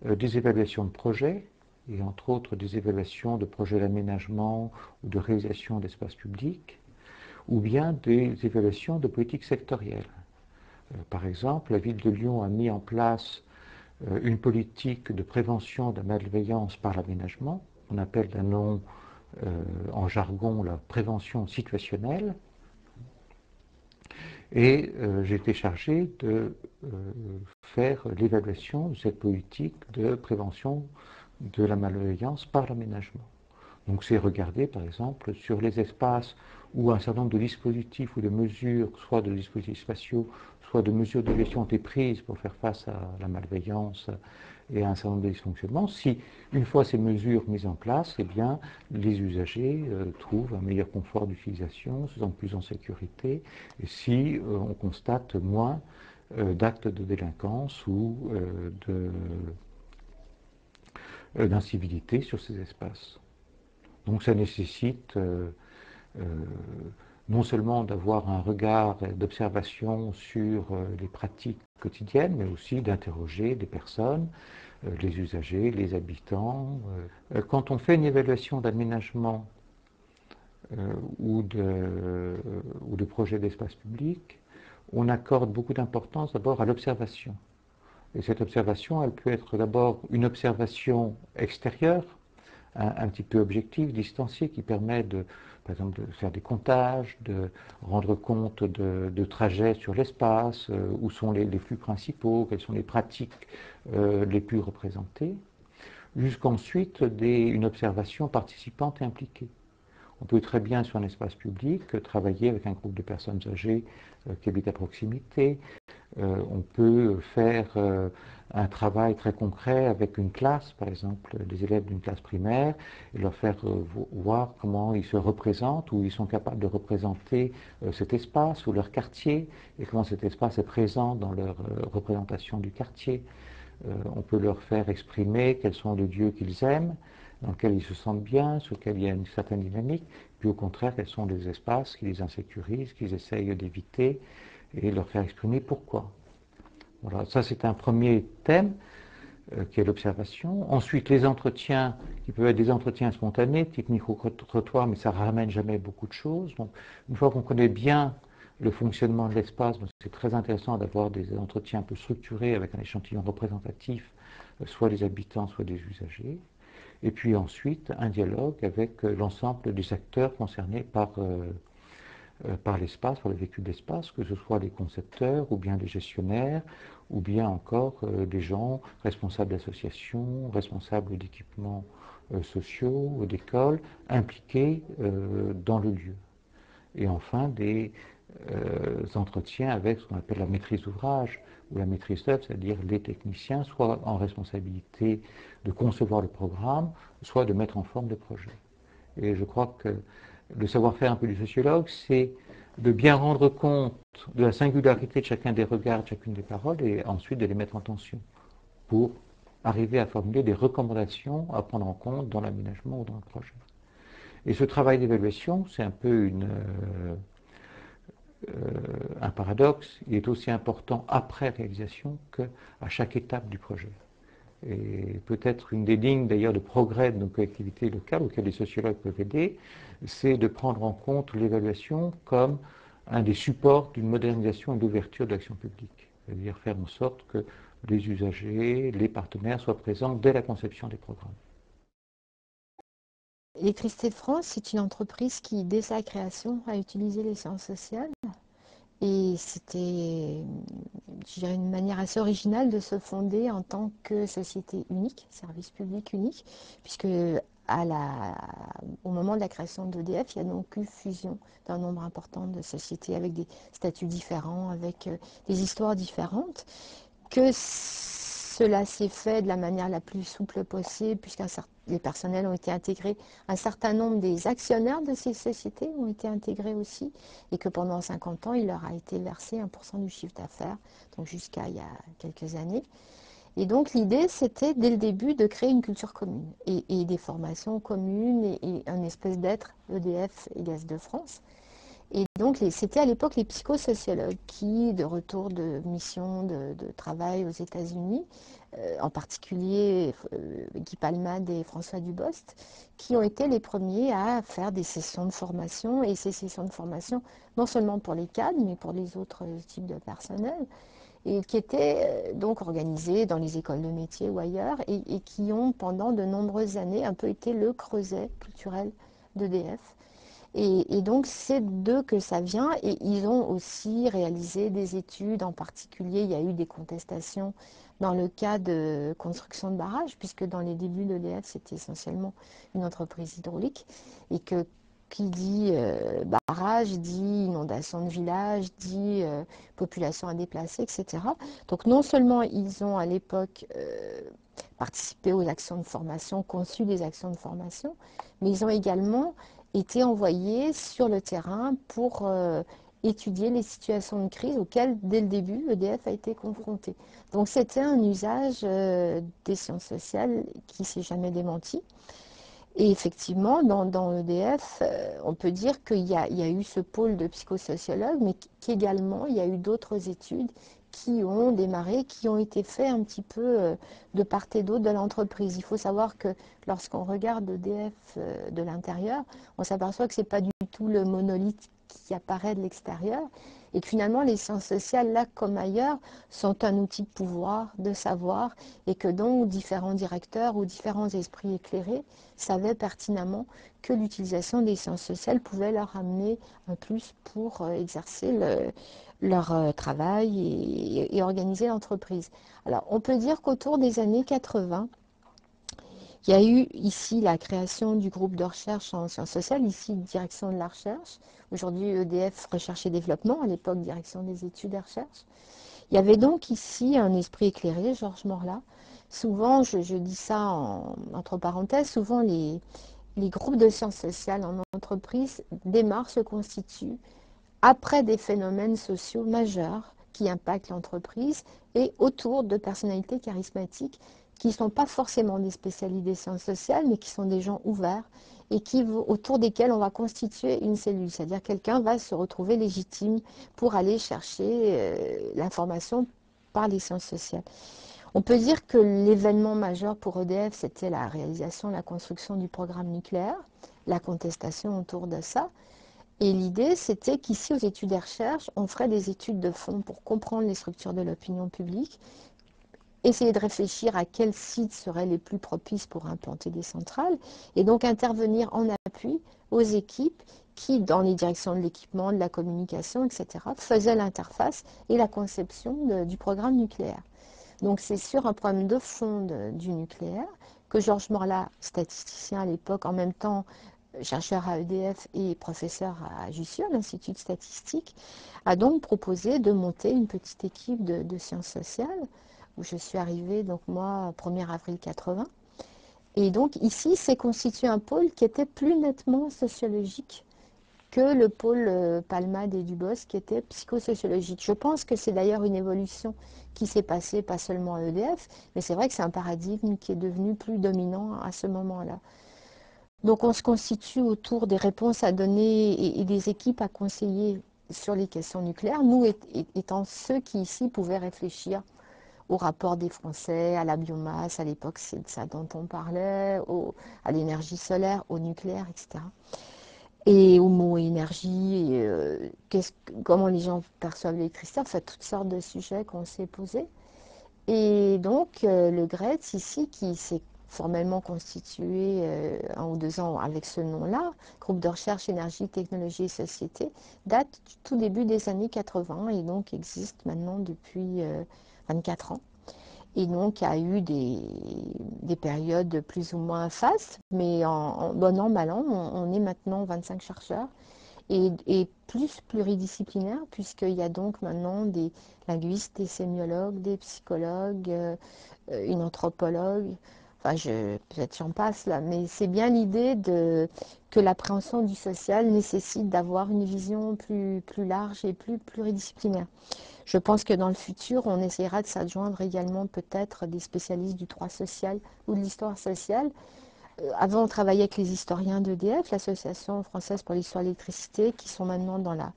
Speaker 5: des évaluations de projets, et entre autres des évaluations de projets d'aménagement ou de réalisation d'espaces publics, ou bien des évaluations de politiques sectorielles. Par exemple, la ville de Lyon a mis en place une politique de prévention de la malveillance par l'aménagement, on appelle d'un nom en jargon la prévention situationnelle, et j'ai été chargé de faire l'évaluation de cette politique de prévention de la malveillance par l'aménagement. Donc c'est regarder par exemple sur les espaces où un certain nombre de dispositifs ou de mesures, soit de dispositifs spatiaux, soit de mesures de gestion ont été prises pour faire face à la malveillance et à un certain nombre de dysfonctionnements, si une fois ces mesures mises en place, eh bien, les usagers trouvent un meilleur confort d'utilisation, se sentent plus en sécurité, et si on constate moins d'actes de délinquance ou d'incivilité sur ces espaces. Donc ça nécessite non seulement d'avoir un regard d'observation sur les pratiques quotidiennes, mais aussi d'interroger des personnes, les usagers, les habitants. Quand on fait une évaluation d'aménagement ou de projet d'espace public, on accorde beaucoup d'importance d'abord à l'observation. Et cette observation, elle peut être d'abord une observation extérieure, un petit peu objectif, distancié, qui permet par exemple, de faire des comptages, de rendre compte de trajets sur l'espace, où sont les flux principaux, quelles sont les pratiques les plus représentées, jusqu'ensuite une observation participante et impliquée. On peut très bien, sur un espace public, travailler avec un groupe de personnes âgées qui habitent à proximité. On peut faire un travail très concret avec une classe, par exemple des élèves d'une classe primaire, et leur faire voir comment ils se représentent, ou ils sont capables de représenter cet espace ou leur quartier, et comment cet espace est présent dans leur représentation du quartier. On peut leur faire exprimer quels sont les lieux qu'ils aiment, dans lesquels ils se sentent bien, sur lesquels il y a une certaine dynamique, puis au contraire, quels sont les espaces qui les insécurisent, qu'ils essayent d'éviter, et leur faire exprimer pourquoi. Voilà, ça c'est un premier thème qui est l'observation. Ensuite, les entretiens, qui peuvent être des entretiens spontanés, type micro-trottoir, mais ça ne ramène jamais beaucoup de choses. Donc, une fois qu'on connaît bien le fonctionnement de l'espace, c'est très intéressant d'avoir des entretiens un peu structurés avec un échantillon représentatif, soit des habitants, soit des usagers. Et puis ensuite, un dialogue avec l'ensemble des acteurs concernés par l'espace, par le vécu de l'espace, que ce soit les concepteurs, ou bien les gestionnaire, ou bien encore des gens responsables d'associations, responsables d'équipements sociaux, d'écoles, impliqués dans le lieu. Et enfin, des entretiens avec ce qu'on appelle la maîtrise d'ouvrage, ou la maîtrise d'œuvre, c'est-à-dire les techniciens, soit en responsabilité de concevoir le programme, soit de mettre en forme le projet. Et je crois que le savoir-faire un peu du sociologue, c'est de bien rendre compte de la singularité de chacun des regards, de chacune des paroles, et ensuite de les mettre en tension pour arriver à formuler des recommandations à prendre en compte dans l'aménagement ou dans le projet. Et ce travail d'évaluation, c'est un peu un paradoxe. Il est aussi important après réalisation qu'à chaque étape du projet. Et peut-être une des lignes d'ailleurs de progrès de nos collectivités locales auxquelles les sociologues peuvent aider, c'est de prendre en compte l'évaluation comme un des supports d'une modernisation et d'ouverture de l'action publique. C'est-à-dire faire en sorte que les usagers, les partenaires soient présents dès la conception des programmes.
Speaker 6: Électricité de France, c'est une entreprise qui, dès sa création, a utilisé les sciences sociales. Et c'était, je dirais, une manière assez originale de se fonder en tant que société unique, service public unique, puisque au moment de la création d'EDF, il y a donc eu fusion d'un nombre important de sociétés avec des statuts différents, avec des histoires différentes, que cela s'est fait de la manière la plus souple possible, puisque les personnels ont été intégrés, un certain nombre des actionnaires de ces sociétés ont été intégrés aussi, et que pendant 50 ans, il leur a été versé 1% du chiffre d'affaires, donc jusqu'à il y a quelques années. Et donc l'idée, c'était dès le début de créer une culture commune, et des formations communes, et un espèce d'être EDF et Gaz de France. Et donc, c'était à l'époque les psychosociologues qui, de retour de mission de travail aux États-Unis, en particulier Guy Palmade et François Dubost, qui ont été les premiers à faire des sessions de formation. Et ces sessions de formation, non seulement pour les cadres, mais pour les autres types de personnel, et qui étaient donc organisées dans les écoles de métier ou ailleurs, et qui ont, pendant de nombreuses années, un peu été le creuset culturel d'EDF. Et donc, c'est d'eux que ça vient. Et ils ont aussi réalisé des études. En particulier, il y a eu des contestations dans le cas de construction de barrages, puisque dans les débuts de l'EDF, c'était essentiellement une entreprise hydraulique. Et que qui dit barrage, dit inondation de village, dit population à déplacer, etc. Donc, non seulement ils ont à l'époque participé aux actions de formation, conçu des actions de formation, mais ils ont également été envoyés sur le terrain pour étudier les situations de crise auxquelles, dès le début, EDF a été confronté. Donc c'était un usage des sciences sociales qui ne s'est jamais démenti. Et effectivement, dans EDF, on peut dire qu'il y a eu ce pôle de psychosociologues, mais qu'également, il y a eu d'autres études qui ont démarré, qui ont été faites un petit peu de part et d'autre de l'entreprise. Il faut savoir que lorsqu'on regarde EDF de l'intérieur, on s'aperçoit que ce n'est pas du tout le monolithe qui apparaît de l'extérieur, et que finalement les sciences sociales, là comme ailleurs, sont un outil de pouvoir, de savoir, et que donc différents directeurs ou différents esprits éclairés savaient pertinemment que l'utilisation des sciences sociales pouvait leur amener un plus pour exercer leur travail et organiser l'entreprise. Alors on peut dire qu'autour des années 80, il y a eu ici la création du groupe de recherche en sciences sociales, ici direction de la recherche, aujourd'hui EDF Recherche et Développement, à l'époque direction des études et recherche. Il y avait donc ici un esprit éclairé, Georges Morla. Souvent, je dis ça entre parenthèses, souvent les groupes de sciences sociales en entreprise démarrent, se constituent après des phénomènes sociaux majeurs qui impactent l'entreprise et autour de personnalités charismatiques qui ne sont pas forcément des spécialistes des sciences sociales, mais qui sont des gens ouverts et autour desquels on va constituer une cellule. C'est-à-dire quelqu'un va se retrouver légitime pour aller chercher l'information par les sciences sociales. On peut dire que l'événement majeur pour EDF, c'était la réalisation, la construction du programme nucléaire, la contestation autour de ça. Et l'idée, c'était qu'ici, aux études et recherches, on ferait des études de fond pour comprendre les structures de l'opinion publique, essayer de réfléchir à quels sites seraient les plus propices pour implanter des centrales, et donc intervenir en appui aux équipes qui, dans les directions de l'équipement, de la communication, etc., faisaient l'interface et la conception du programme nucléaire. Donc c'est sur un problème de fond du nucléaire que Georges Morla, statisticien à l'époque, en même temps chercheur à EDF et professeur à Jussieu, l'Institut de statistique, a donc proposé de monter une petite équipe de sciences sociales, où je suis arrivée, donc moi, 1er avril 80. Et donc ici, s'est constitué un pôle qui était plus nettement sociologique que le pôle Palmade et Dubost qui était psychosociologique. Je pense que c'est d'ailleurs une évolution qui s'est passée, pas seulement à EDF, mais c'est vrai que c'est un paradigme qui est devenu plus dominant à ce moment-là. Donc on se constitue autour des réponses à donner et des équipes à conseiller sur les questions nucléaires, nous étant ceux qui ici pouvaient réfléchir au rapport des Français, à la biomasse, à l'époque c'est de ça dont on parlait, à l'énergie solaire, au nucléaire, etc. Et au mot énergie, comment les gens perçoivent l'électricité, enfin toutes sortes de sujets qu'on s'est posés. Et donc le GRETS ici qui s'est formellement constitué 1 ou 2 ans avec ce nom-là, groupe de recherche énergie, technologie et société, date du tout début des années 80 et donc existe maintenant depuis 24 ans. Et donc, il y a eu des périodes plus ou moins fastes, mais en bon an, mal an, on est maintenant 25 chercheurs et plus pluridisciplinaires, puisqu'il y a donc maintenant des linguistes, des sémiologues, des psychologues, une anthropologue, enfin, peut-être j'en passe là, mais c'est bien l'idée que l'appréhension du social nécessite d'avoir une vision plus large et plus pluridisciplinaire. Je pense que dans le futur, on essaiera de s'adjoindre également peut-être des spécialistes du droit social ou de l'histoire sociale. Avant, on travaillait avec les historiens d'EDF, l'Association française pour l'histoire de l'électricité, qui sont maintenant dans la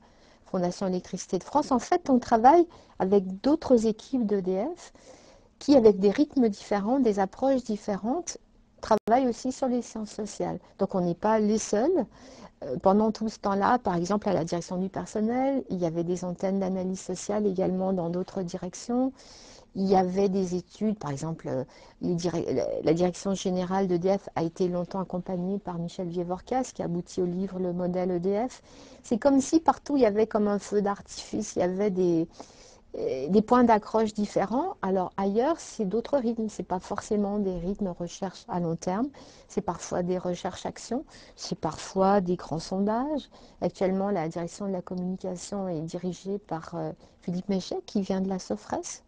Speaker 6: Fondation électricité de France. En fait, on travaille avec d'autres équipes d'EDF qui, avec des rythmes différents, des approches différentes, travaillent aussi sur les sciences sociales. Donc on n'est pas les seuls. Pendant tout ce temps-là, par exemple, à la direction du personnel, il y avait des antennes d'analyse sociale également dans d'autres directions. Il y avait des études, par exemple, la direction générale d'EDF a été longtemps accompagnée par Michel Vievorkas, qui aboutit au livre Le modèle EDF. C'est comme si partout il y avait comme un feu d'artifice, il y avait des points d'accroche différents. Alors ailleurs, c'est d'autres rythmes. C'est pas forcément des rythmes recherche à long terme. C'est parfois des recherches-actions. C'est parfois des grands sondages. Actuellement, la direction de la communication est dirigée par Philippe Méchet, qui vient de la Sofres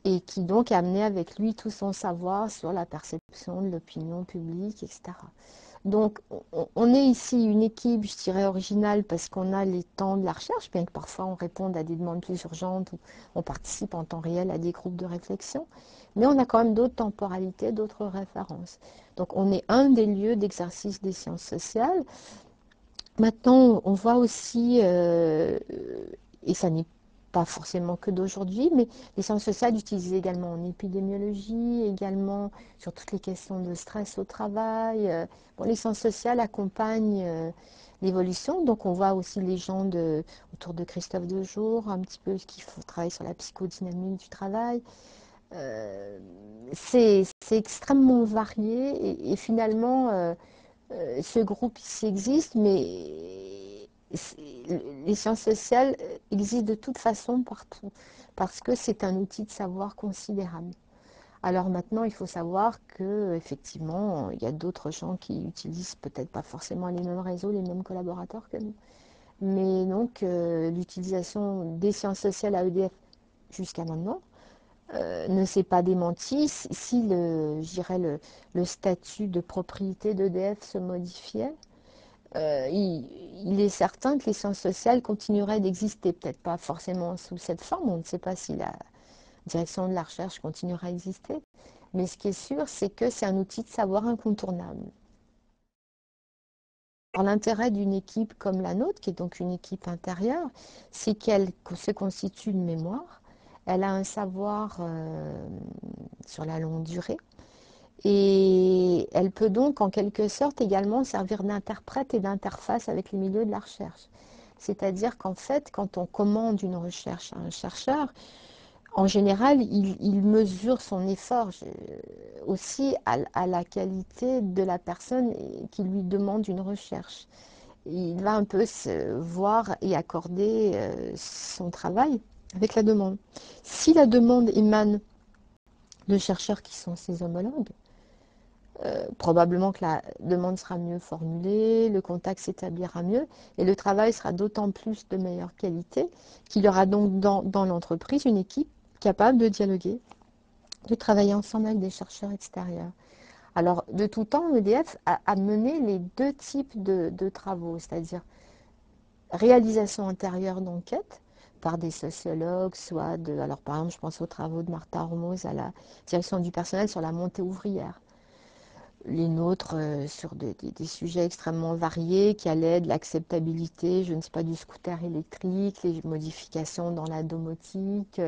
Speaker 6: et qui donc a amené avec lui tout son savoir sur la perception de l'opinion publique, etc. Donc, on est ici une équipe, je dirais, originale parce qu'on a les temps de la recherche, bien que parfois on réponde à des demandes plus urgentes ou on participe en temps réel à des groupes de réflexion. Mais on a quand même d'autres temporalités, d'autres références. Donc, on est un des lieux d'exercice des sciences sociales. Maintenant, on voit aussi, et ça n'est pas forcément que d'aujourd'hui, mais les sciences sociales utilisées également en épidémiologie, également sur toutes les questions de stress au travail. Bon, les sciences sociales accompagnent l'évolution, donc on voit aussi les gens autour de Christophe Dejour, un petit peu qui font travailler sur la psychodynamique du travail. C'est extrêmement varié et finalement, ce groupe ici existe, mais les sciences sociales existent de toute façon partout, parce que c'est un outil de savoir considérable. Alors maintenant, il faut savoir que effectivement, il y a d'autres gens qui utilisent peut-être pas forcément les mêmes réseaux, les mêmes collaborateurs que nous. Mais donc, l'utilisation des sciences sociales à EDF jusqu'à maintenant ne s'est pas démenti. Si je dirais le statut de propriété d'EDF se modifiait, il est certain que les sciences sociales continueraient d'exister, peut-être pas forcément sous cette forme, on ne sait pas si la direction de la recherche continuera à exister, mais ce qui est sûr, c'est que c'est un outil de savoir incontournable. Alors, l'intérêt d'une équipe comme la nôtre, qui est donc une équipe intérieure, c'est qu'elle se constitue de mémoire, elle a un savoir sur la longue durée, et elle peut donc en quelque sorte également servir d'interprète et d'interface avec les milieux de la recherche. C'est-à-dire qu'en fait, quand on commande une recherche à un chercheur, en général, il mesure son effort aussi à la qualité de la personne qui lui demande une recherche. Il va un peu se voir et accorder son travail avec la demande. Si la demande émane de chercheurs qui sont ses homologues, probablement que la demande sera mieux formulée, le contact s'établira mieux et le travail sera d'autant plus de meilleure qualité qu'il y aura donc dans l'entreprise une équipe capable de dialoguer, de travailler ensemble avec des chercheurs extérieurs. Alors, de tout temps, EDF a mené les deux types de travaux, c'est-à-dire réalisation intérieure d'enquête par des sociologues, alors par exemple, je pense aux travaux de Martha Hormoz à la direction du personnel sur la montée ouvrière. Les nôtres sur des sujets extrêmement variés qui allaient de l'acceptabilité, je ne sais pas, du scooter électrique, les modifications dans la domotique,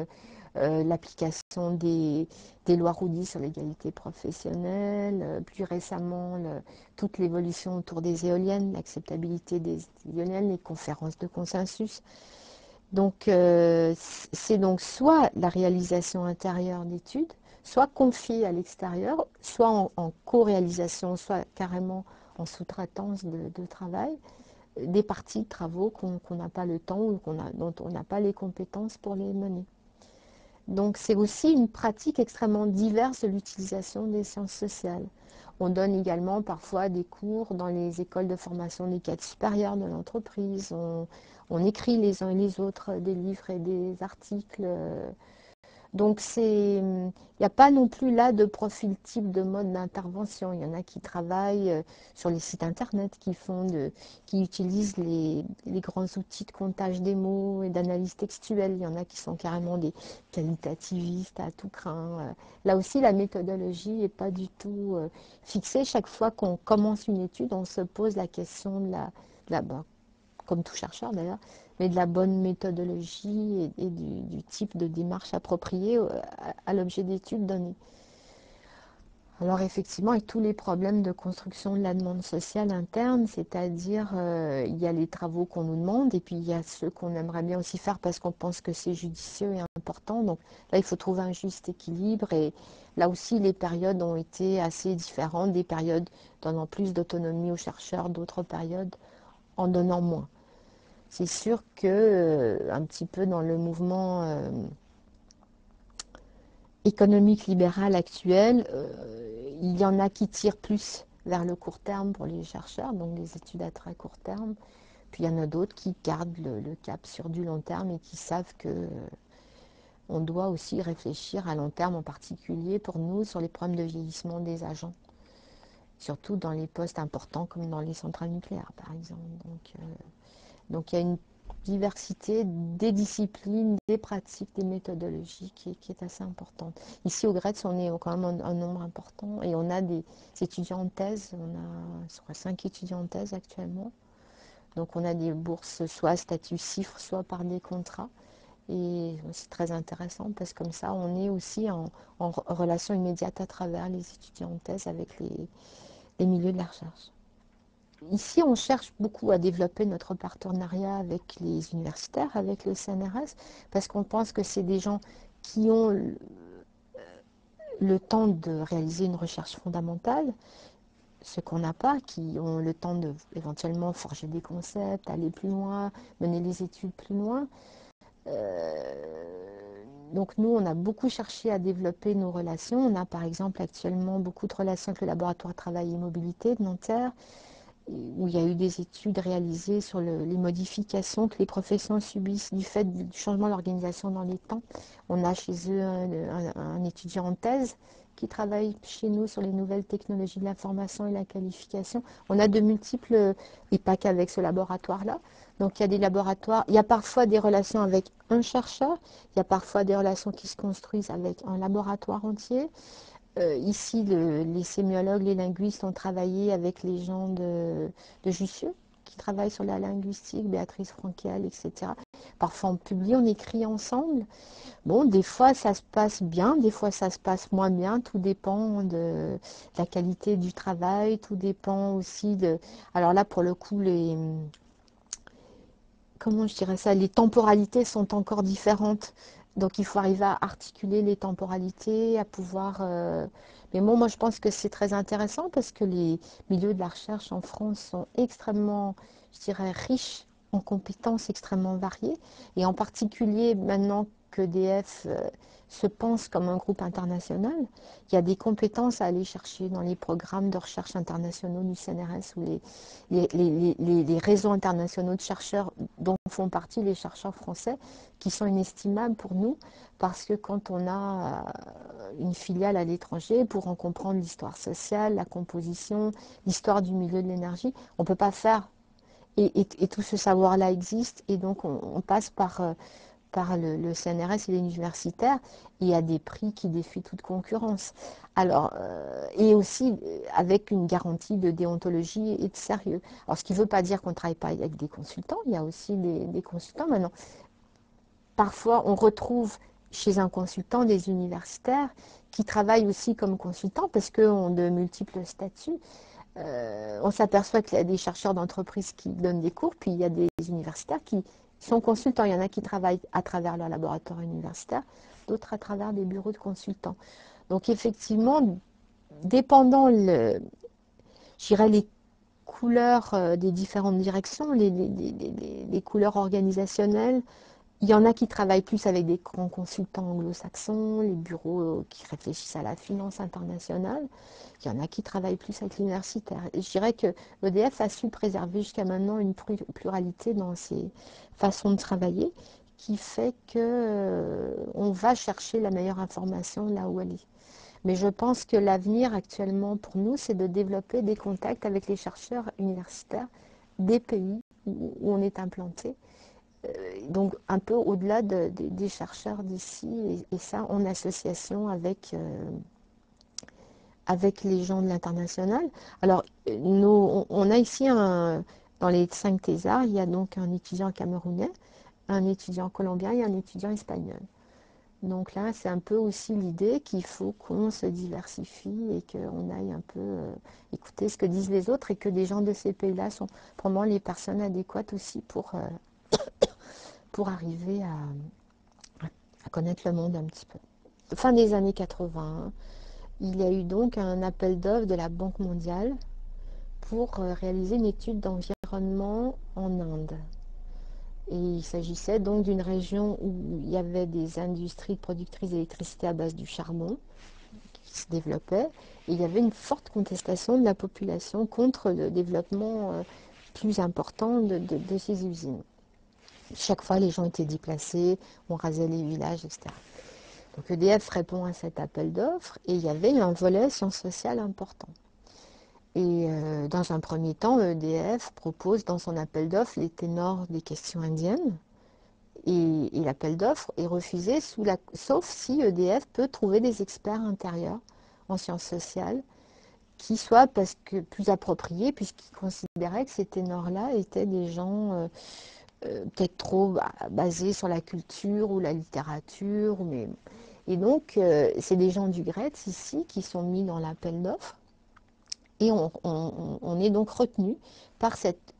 Speaker 6: l'application des lois Roudy sur l'égalité professionnelle, plus récemment toute l'évolution autour des éoliennes, l'acceptabilité des éoliennes, les conférences de consensus. Donc, c'est donc soit la réalisation intérieure d'études, soit confiée à l'extérieur, soit en co-réalisation, soit carrément en sous-traitance de travail, des parties de travaux qu'on n'a pas le temps ou dont on n'a pas les compétences pour les mener. Donc c'est aussi une pratique extrêmement diverse de l'utilisation des sciences sociales. On donne également parfois des cours dans les écoles de formation des cadres supérieurs de l'entreprise. On écrit les uns et les autres des livres et des articles. Donc il n'y a pas non plus là de profil type de mode d'intervention. Il y en a qui travaillent sur les sites internet, qui utilisent les grands outils de comptage des mots et d'analyse textuelle. Il y en a qui sont carrément des qualitativistes à tout crin. Là aussi, la méthodologie n'est pas du tout fixée. Chaque fois qu'on commence une étude, on se pose la question comme tout chercheur d'ailleurs, mais de la bonne méthodologie et du type de démarche appropriée à l'objet d'étude donné. Alors effectivement, avec tous les problèmes de construction de la demande sociale interne, c'est-à-dire il y a les travaux qu'on nous demande et puis il y a ceux qu'on aimerait bien aussi faire parce qu'on pense que c'est judicieux et important. Donc là, il faut trouver un juste équilibre et là aussi, les périodes ont été assez différentes, des périodes donnant plus d'autonomie aux chercheurs, d'autres périodes en donnant moins. C'est sûr que, un petit peu dans le mouvement économique libéral actuel, il y en a qui tirent plus vers le court terme pour les chercheurs, donc les études à très court terme. Puis il y en a d'autres qui gardent le cap sur du long terme et qui savent que on doit aussi réfléchir à long terme, en particulier pour nous, sur les problèmes de vieillissement des agents. Surtout dans les postes importants comme dans les centrales nucléaires, par exemple. Donc il y a une diversité des disciplines, des pratiques, des méthodologies qui est assez importante. Ici au GRETS, on est quand même un nombre important et on a des étudiants en thèse, on a 5 étudiants en thèse actuellement. Donc on a des bourses soit à statut CIFRE, soit par des contrats. Et c'est très intéressant parce que comme ça, on est aussi en relation immédiate à travers les étudiants en thèse avec les milieux de la recherche. Ici, on cherche beaucoup à développer notre partenariat avec les universitaires, avec le CNRS, parce qu'on pense que c'est des gens qui ont le temps de réaliser une recherche fondamentale, ce qu'on n'a pas, qui ont le temps de éventuellement forger des concepts, aller plus loin, mener les études plus loin. Donc nous, on a beaucoup cherché à développer nos relations. On a par exemple actuellement beaucoup de relations avec le laboratoire Travail et Mobilité de Nanterre, où il y a eu des études réalisées sur les modifications que les professions subissent du fait du changement de l'organisation dans les temps. On a chez eux un étudiant en thèse qui travaille chez nous sur les nouvelles technologies de l'information et la qualification. On a de multiples, et pas qu'avec ce laboratoire-là. Donc il y a des laboratoires, il y a parfois des relations avec un chercheur, il y a parfois des relations qui se construisent avec un laboratoire entier. Ici, les sémiologues, les linguistes ont travaillé avec les gens de Jussieu, qui travaillent sur la linguistique, Béatrice Frankel, etc. Parfois on publie, on écrit ensemble. Bon, des fois ça se passe bien, des fois ça se passe moins bien, tout dépend de la qualité du travail, tout dépend aussi de... Alors là, pour le coup, comment je dirais ça, les temporalités sont encore différentes. Donc il faut arriver à articuler les temporalités, à pouvoir... Mais bon, moi je pense que c'est très intéressant parce que les milieux de la recherche en France sont extrêmement, je dirais, riches en compétences extrêmement variées. Et en particulier maintenant qu'EDF se pense comme un groupe international, il y a des compétences à aller chercher dans les programmes de recherche internationaux du CNRS ou les réseaux internationaux de chercheurs dont font partie les chercheurs français qui sont inestimables pour nous parce que quand on a une filiale à l'étranger, pour en comprendre l'histoire sociale, la composition, l'histoire du milieu de l'énergie, on ne peut pas faire. Et tout ce savoir-là existe et donc on passe par le CNRS et les universitaires, il y a des prix qui défient toute concurrence. Alors, et aussi avec une garantie de déontologie et de sérieux. Alors, ce qui ne veut pas dire qu'on ne travaille pas avec des consultants, il y a aussi des consultants maintenant. Parfois, on retrouve chez un consultant des universitaires qui travaillent aussi comme consultants parce qu'ils ont de multiples statuts. On s'aperçoit qu'il y a des chercheurs d'entreprise qui donnent des cours, puis il y a des universitaires qui sont consultants. Il y en a qui travaillent à travers leur laboratoire universitaire, d'autres à travers des bureaux de consultants. Donc effectivement, dépendant je dirais les couleurs des différentes directions, les couleurs organisationnelles, il y en a qui travaillent plus avec des grands consultants anglo-saxons, les bureaux qui réfléchissent à la finance internationale. Il y en a qui travaillent plus avec l'universitaire. Et je dirais que l'EDF a su préserver jusqu'à maintenant une pluralité dans ses façons de travailler qui fait qu'on va chercher la meilleure information là où elle est. Mais je pense que l'avenir actuellement pour nous, c'est de développer des contacts avec les chercheurs universitaires des pays où on est implanté. Donc un peu au-delà des chercheurs d'ici, et ça en association avec les gens de l'international. Alors, on a ici, dans les 5 thésards, il y a donc un étudiant camerounais, un étudiant colombien et un étudiant espagnol. Donc là, c'est un peu aussi l'idée qu'il faut qu'on se diversifie et qu'on aille un peu écouter ce que disent les autres et que des gens de ces pays-là sont probablement les personnes adéquates aussi pour arriver à connaître le monde un petit peu. Fin des années 80, il y a eu donc un appel d'offres de la Banque mondiale pour réaliser une étude d'environnement en Inde. Et il s'agissait donc d'une région où il y avait des industries productrices d'électricité à base du charbon qui se développaient. Et il y avait une forte contestation de la population contre le développement plus important de ces usines. Chaque fois, les gens étaient déplacés, on rasait les villages, etc. Donc EDF répond à cet appel d'offres et il y avait un volet sciences sociales important. Et dans un premier temps, EDF propose dans son appel d'offres les ténors des questions indiennes. Et l'appel d'offres est refusé sauf si EDF peut trouver des experts intérieurs en sciences sociales qui soient plus appropriés, puisqu'ils considéraient que ces ténors-là étaient des gens peut-être trop basés sur la culture ou la littérature. Et donc, c'est des gens du GRETS ici qui sont mis dans l'appel d'offres. Et on est donc retenu par cette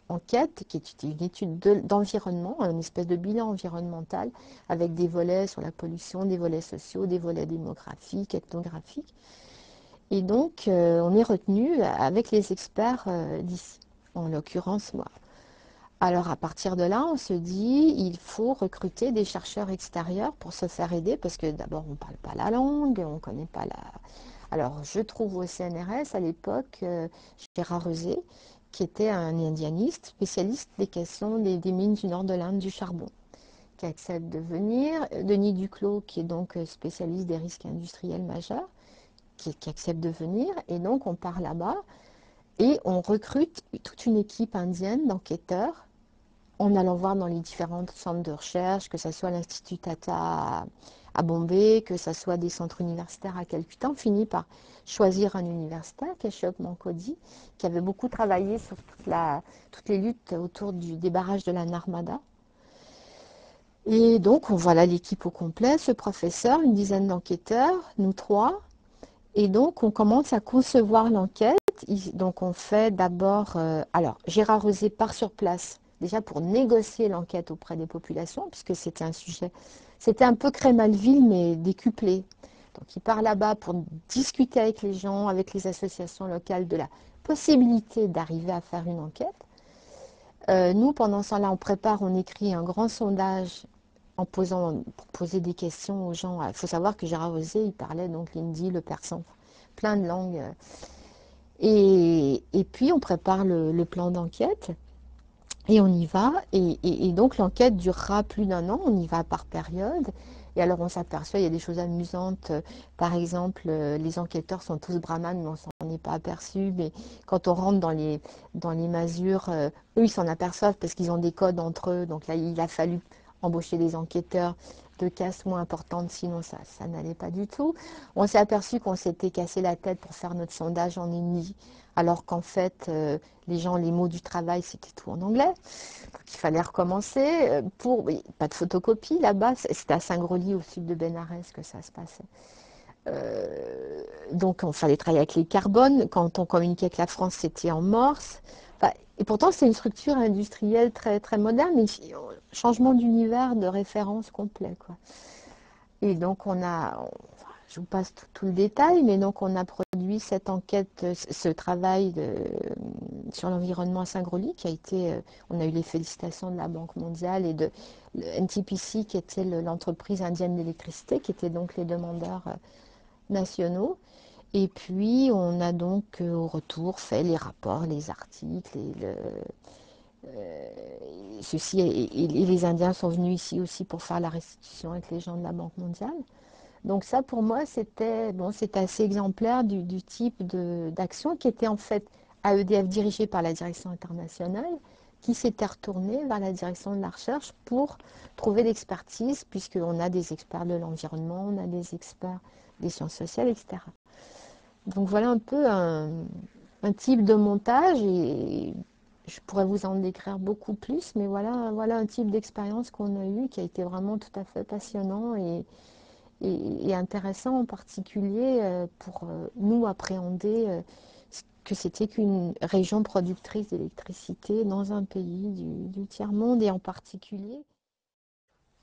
Speaker 6: enquête, qui est une étude d'environnement, une espèce de bilan environnemental, avec des volets sur la pollution, des volets sociaux, des volets démographiques, ethnographiques. Et donc, on est retenu avec les experts d'ici, en l'occurrence moi. Alors, à partir de là, on se dit, il faut recruter des chercheurs extérieurs pour se faire aider, parce que d'abord, on ne parle pas la langue, on ne connaît pas la... Alors, je trouve au CNRS, à l'époque, Gérard Reusé, qui était un indianiste, spécialiste des questions des mines du nord de l'Inde, du charbon, qui accepte de venir. Denis Duclos, qui est donc spécialiste des risques industriels majeurs, qui accepte de venir. Et donc, on part là-bas et on recrute toute une équipe indienne d'enquêteurs en allant voir dans les différents centres de recherche, que ce soit l'Institut Tata à Bombay, que ce soit des centres universitaires à Calcutta. On finit par choisir un universitaire, Keshop Mankodi, qui avait beaucoup travaillé sur toutes les luttes autour des barrages de la Narmada. Et donc, on voit là l'équipe au complet, ce professeur, une dizaine d'enquêteurs, nous 3. Et donc, on commence à concevoir l'enquête. Donc, on fait d'abord... alors, Gérard Reusé part sur place, déjà pour négocier l'enquête auprès des populations, puisque c'était un sujet... C'était un peu Crémalville, mais décuplé. Donc, il part là-bas pour discuter avec les gens, avec les associations locales, de la possibilité d'arriver à faire une enquête. Nous, pendant ce temps-là, on écrit un grand sondage pour poser des questions aux gens. Il faut savoir que Gérard Reusé, il parlait donc l'hindi, le persan, plein de langues. Et puis, on prépare le plan d'enquête. Et on y va, et donc l'enquête durera plus d'1 an, on y va par période. Et alors on s'aperçoit, il y a des choses amusantes. Par exemple, les enquêteurs sont tous brahmanes, mais on s'en est pas aperçu. Mais quand on rentre dans les masures, eux ils s'en aperçoivent parce qu'ils ont des codes entre eux. Donc là, il a fallu embaucher des enquêteurs de caste moins importante, sinon ça n'allait pas du tout. On s'est aperçu qu'on s'était cassé la tête pour faire notre sondage en hindi, alors qu'en fait, les mots du travail, c'était tout en anglais. Donc il fallait recommencer. Pas de photocopie là-bas, c'était à Saint-Grely, au sud de Bénarès, que ça se passait. Donc il fallait travailler avec les carbones. Quand on communiquait avec la France, c'était en morse. Et pourtant, c'est une structure industrielle très, très moderne, mais changement d'univers, de référence complet, quoi. Et donc, je vous passe tout le détail, mais donc on a produit cette enquête, ce travail sur l'environnement à Saint-Grauly, qui a été, on a eu les félicitations de la Banque mondiale et de NTPC, qui était l'entreprise indienne d'électricité, qui étaient donc les demandeurs nationaux. Et puis, on a donc au retour fait les rapports, les articles, et les Indiens sont venus ici aussi pour faire la restitution avec les gens de la Banque mondiale. Donc ça, pour moi, c'était assez exemplaire du type d'action qui était en fait à EDF dirigée par la direction internationale, qui s'était retournée vers la direction de la recherche pour trouver l'expertise, puisqu'on a des experts de l'environnement, on a des experts des sciences sociales, etc. Donc voilà un peu un type de montage, et je pourrais vous en décrire beaucoup plus, mais voilà un type d'expérience qu'on a eu qui a été vraiment tout à fait passionnant et intéressant, en particulier pour nous appréhender que c'était qu'une région productrice d'électricité dans un pays du tiers-monde, et en particulier.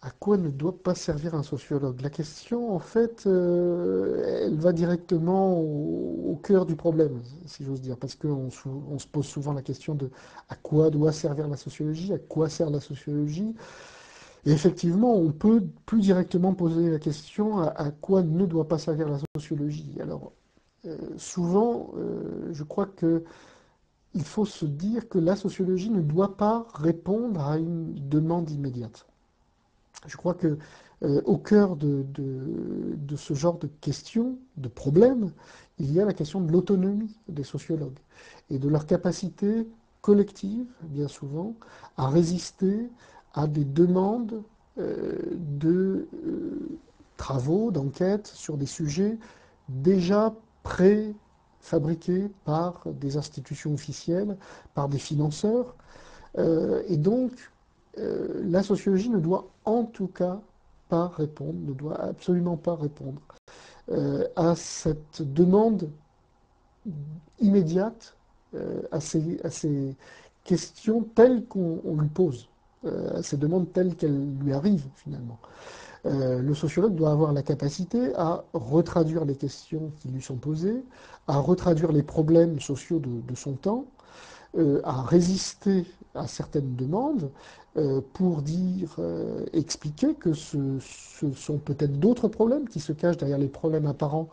Speaker 1: À quoi ne doit pas servir un sociologue? La question, en fait, elle va directement au cœur du problème, si j'ose dire, parce qu'on se pose souvent la question de à quoi doit servir la sociologie, à quoi sert la sociologie. Et effectivement, on peut plus directement poser la question à quoi ne doit pas servir la sociologie. Alors, souvent, je crois que il faut se dire que la sociologie ne doit pas répondre à une demande immédiate. Je crois que au cœur de ce genre de questions, de problèmes, il y a la question de l'autonomie des sociologues et de leur capacité collective, bien souvent, à résister à des demandes de travaux, d'enquêtes sur des sujets déjà préfabriqués par des institutions officielles, par des financeurs. Et donc, la sociologie ne doit en tout cas pas répondre, ne doit absolument pas répondre à cette demande immédiate, à ces questions telles qu'on lui pose, à ces demandes telles qu'elles lui arrivent finalement. Le sociologue doit avoir la capacité à retraduire les questions qui lui sont posées, à retraduire les problèmes sociaux de son temps, à résister à certaines demandes pour expliquer que ce sont peut-être d'autres problèmes qui se cachent derrière les problèmes apparents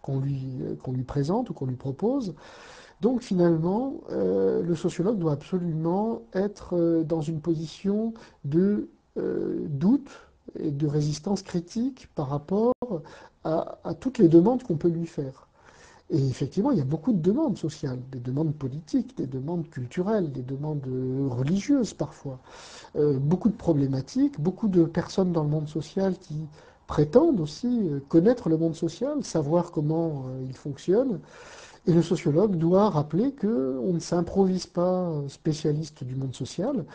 Speaker 1: qu'on lui présente ou qu'on lui propose. Donc finalement, le sociologue doit absolument être dans une position de doute et de résistance critique par rapport à toutes les demandes qu'on peut lui faire. Et effectivement, il y a beaucoup de demandes sociales, des demandes politiques, des demandes culturelles, des demandes religieuses parfois, beaucoup de problématiques, beaucoup de personnes dans le monde social qui prétendent aussi connaître le monde social, savoir comment il fonctionne. Et le sociologue doit rappeler qu'on ne s'improvise pas spécialiste du monde social.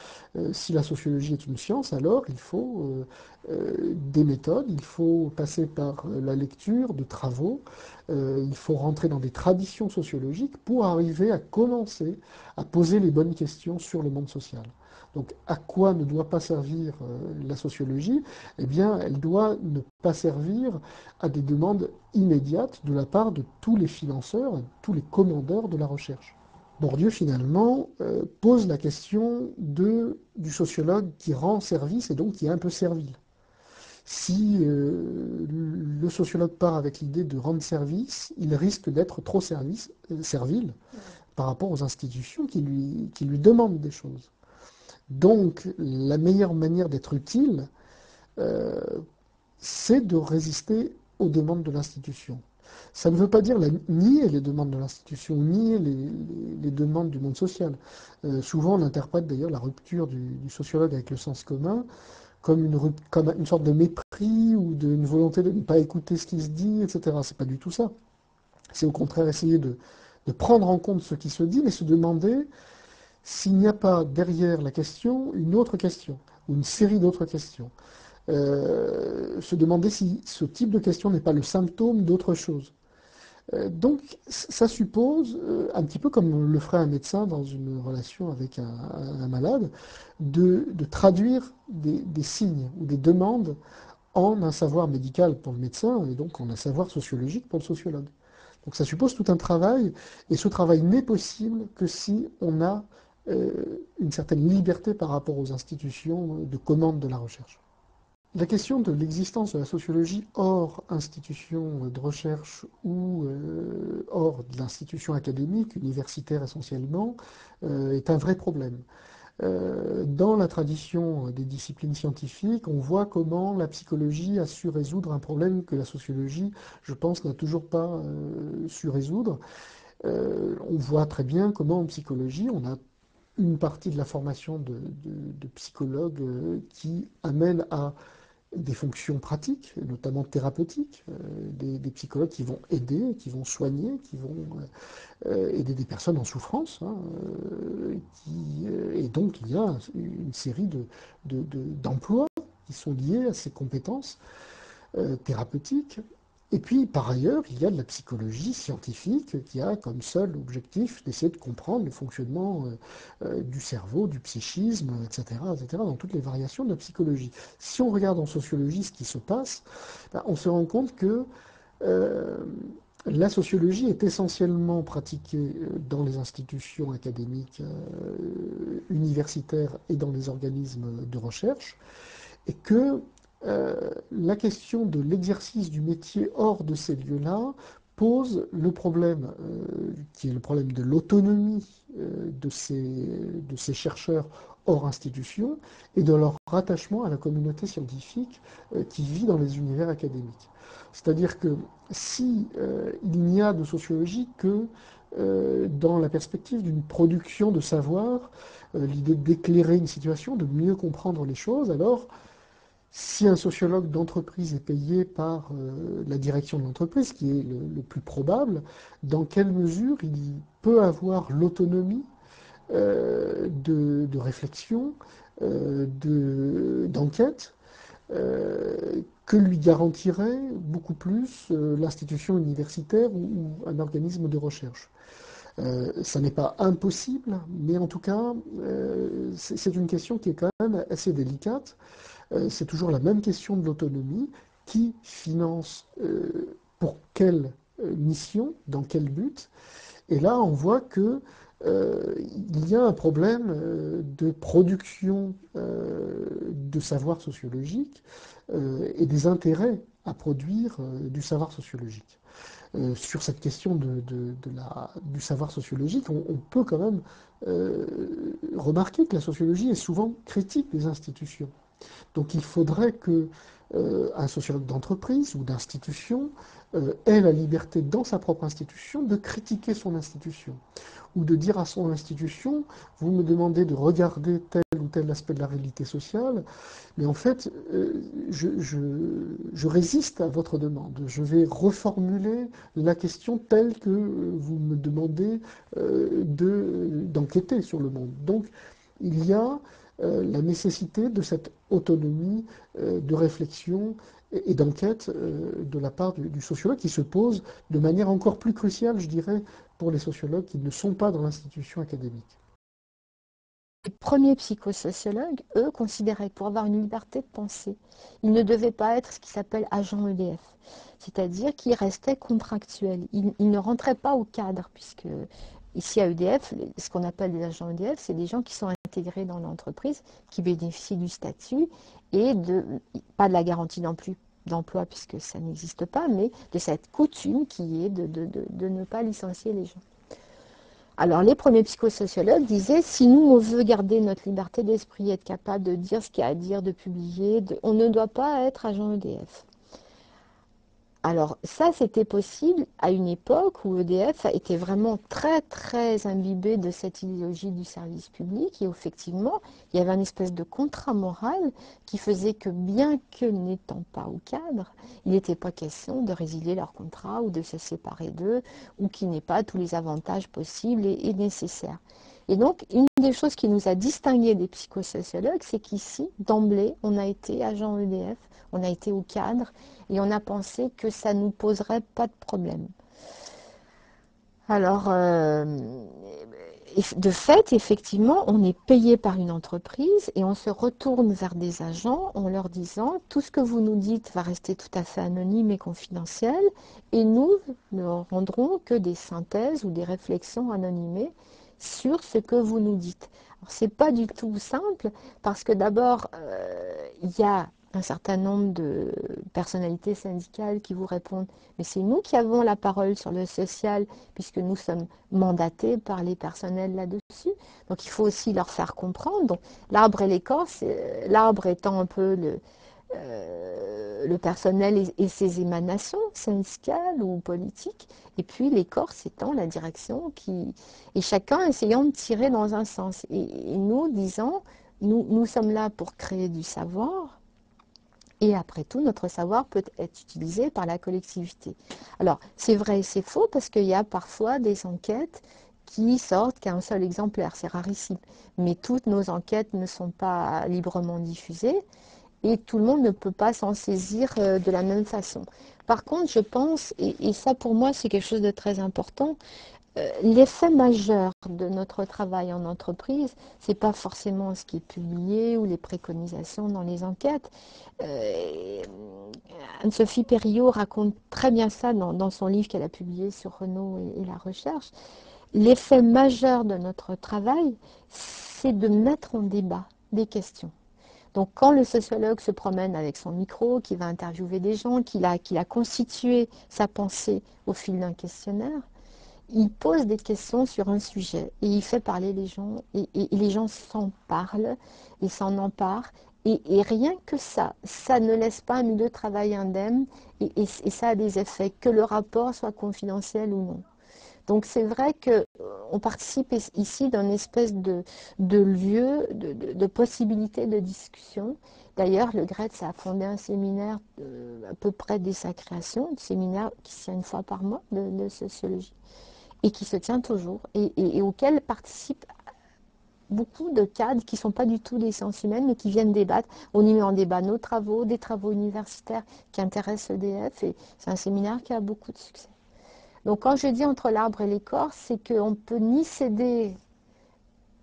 Speaker 1: Si la sociologie est une science, alors il faut des méthodes, il faut passer par la lecture de travaux, il faut rentrer dans des traditions sociologiques pour arriver à commencer à poser les bonnes questions sur le monde social. Donc à quoi ne doit pas servir la sociologie? Eh bien, elle doit ne pas servir à des demandes immédiates de la part de tous les financeurs, tous les commandeurs de la recherche. Bourdieu, finalement, pose la question du sociologue qui rend service et donc qui est un peu servile. Si le sociologue part avec l'idée de rendre service, il risque d'être trop servile par rapport aux institutions qui lui demandent des choses. Donc, la meilleure manière d'être utile, c'est de résister aux demandes de l'institution. Ça ne veut pas dire nier les demandes de l'institution, nier les demandes du monde social. Souvent, on interprète d'ailleurs la rupture du sociologue avec le sens commun comme une sorte de mépris ou une volonté de ne pas écouter ce qui se dit, etc. C'est pas du tout ça. C'est au contraire essayer de prendre en compte ce qui se dit, mais se demander s'il n'y a pas derrière la question une autre question, ou une série d'autres questions. Se demander si ce type de question n'est pas le symptôme d'autre chose. Donc ça suppose, un petit peu comme le ferait un médecin dans une relation avec un malade, de traduire des signes ou des demandes en un savoir médical pour le médecin et donc en un savoir sociologique pour le sociologue. Donc ça suppose tout un travail, et ce travail n'est possible que si on a une certaine liberté par rapport aux institutions de commande de la recherche. La question de l'existence de la sociologie hors institution de recherche ou hors de l'institution académique, universitaire essentiellement, est un vrai problème. Dans la tradition des disciplines scientifiques, on voit comment la psychologie a su résoudre un problème que la sociologie, je pense, n'a toujours pas su résoudre. On voit très bien comment en psychologie, on a une partie de la formation de psychologues qui amène à des fonctions pratiques, notamment thérapeutiques, des psychologues qui vont aider, qui vont soigner, qui vont aider des personnes en souffrance. Hein, et donc il y a une série d'emplois qui sont liés à ces compétences thérapeutiques. Et puis, par ailleurs, il y a de la psychologie scientifique qui a comme seul objectif d'essayer de comprendre le fonctionnement du cerveau, du psychisme, etc., etc., dans toutes les variations de la psychologie. Si on regarde en sociologie ce qui se passe, ben, on se rend compte que la sociologie est essentiellement pratiquée dans les institutions académiques universitaires et dans les organismes de recherche, et que la question de l'exercice du métier hors de ces lieux-là pose le problème, qui est le problème de l'autonomie de ces chercheurs hors institution et de leur rattachement à la communauté scientifique qui vit dans les univers académiques. C'est-à-dire que si il n'y a de sociologie que dans la perspective d'une production de savoir, l'idée d'éclairer une situation, de mieux comprendre les choses, alors si un sociologue d'entreprise est payé par la direction de l'entreprise, ce qui est le plus probable, dans quelle mesure il peut avoir l'autonomie de réflexion, d'enquête, que lui garantirait beaucoup plus l'institution universitaire ou un organisme de recherche. Ça n'est pas impossible, mais en tout cas, c'est une question qui est quand même assez délicate. C'est toujours la même question de l'autonomie. Qui finance pour quelle mission, dans quel but? Et là, on voit que il y a un problème de production de savoir sociologique et des intérêts à produire du savoir sociologique. Sur cette question du savoir sociologique, on peut quand même remarquer que la sociologie est souvent critique des institutions. Donc il faudrait que un sociologue d'entreprise ou d'institution ait la liberté dans sa propre institution de critiquer son institution ou de dire à son institution, vous me demandez de regarder tel ou tel aspect de la réalité sociale, mais en fait, je résiste à votre demande. Je vais reformuler la question telle que vous me demandez d'enquêter sur le monde. Donc, il y a la nécessité de cette autonomie de réflexion et d'enquête de la part du sociologue qui se pose de manière encore plus cruciale, je dirais, pour les sociologues qui ne sont pas dans l'institution académique.
Speaker 6: Les premiers psychosociologues, eux, considéraient que pour avoir une liberté de penser, ils ne devaient pas être ce qui s'appelle agent EDF, c'est-à-dire qu'ils restaient contractuels. Ils ne rentraient pas au cadre, puisque ici à EDF, ce qu'on appelle les agents EDF, c'est des gens qui sont intégrés dans l'entreprise, qui bénéficient du statut et pas de la garantie d'emploi, puisque ça n'existe pas, mais de cette coutume qui est de ne pas licencier les gens. Alors les premiers psychosociologues disaient, si nous on veut garder notre liberté d'esprit, être capable de dire ce qu'il y a à dire, de publier, on ne doit pas être agent EDF. Alors ça, c'était possible à une époque où EDF était vraiment très très imbibé de cette idéologie du service public, et effectivement, il y avait une espèce de contrat moral qui faisait que bien que n'étant pas au cadre, il n'était pas question de résilier leur contrat ou de se séparer d'eux, ou qu'il n'ait pas tous les avantages possibles et nécessaires. Et donc, une des choses qui nous a distingués des psychosociologues, c'est qu'ici, d'emblée, on a été agent EDF, on a été au cadre, et on a pensé que ça ne nous poserait pas de problème. Alors, de fait, effectivement, on est payé par une entreprise et on se retourne vers des agents en leur disant tout ce que vous nous dites va rester tout à fait anonyme et confidentiel et nous ne rendrons que des synthèses ou des réflexions anonymées sur ce que vous nous dites. Alors, c'est pas du tout simple parce que d'abord, il y a un certain nombre de personnalités syndicales qui vous répondent, mais c'est nous qui avons la parole sur le social puisque nous sommes mandatés par les personnels là-dessus. Donc il faut aussi leur faire comprendre. Donc l'arbre et l'écorce, l'arbre étant un peu le personnel et ses émanations syndicales ou politiques, et puis l'écorce étant la direction et chacun essayant de tirer dans un sens. Et nous disons, nous sommes là pour créer du savoir, et après tout, notre savoir peut être utilisé par la collectivité. Alors, c'est vrai et c'est faux parce qu'il y a parfois des enquêtes qui sortent qu'un seul exemplaire, c'est rarissime. Mais toutes nos enquêtes ne sont pas librement diffusées et tout le monde ne peut pas s'en saisir de la même façon. Par contre, je pense, et ça pour moi c'est quelque chose de très important, l'effet majeur de notre travail en entreprise, ce n'est pas forcément ce qui est publié ou les préconisations dans les enquêtes. Anne-Sophie Perriot raconte très bien ça dans son livre qu'elle a publié sur Renault et la recherche. L'effet majeur de notre travail, c'est de mettre en débat des questions. Donc quand le sociologue se promène avec son micro, qu'il va interviewer des gens, qu'il a constitué sa pensée au fil d'un questionnaire, il pose des questions sur un sujet et il fait parler les gens et les gens s'en parlent et s'en emparent et rien que ça ne laisse pas un milieu de travail indemne et ça a des effets, que le rapport soit confidentiel ou non. Donc c'est vrai qu'on participe ici d'un espèce de lieu, de possibilité de discussion. D'ailleurs, le GRETS a fondé un séminaire à peu près dès sa création, un séminaire qui se tient une fois par mois de sociologie et qui se tient toujours et auquel participent beaucoup de cadres qui ne sont pas du tout des sciences humaines mais qui viennent débattre. On y met en débat nos travaux, des travaux universitaires qui intéressent l'EDF et c'est un séminaire qui a beaucoup de succès. Donc quand je dis entre l'arbre et l'écorce, c'est qu'on ne peut ni céder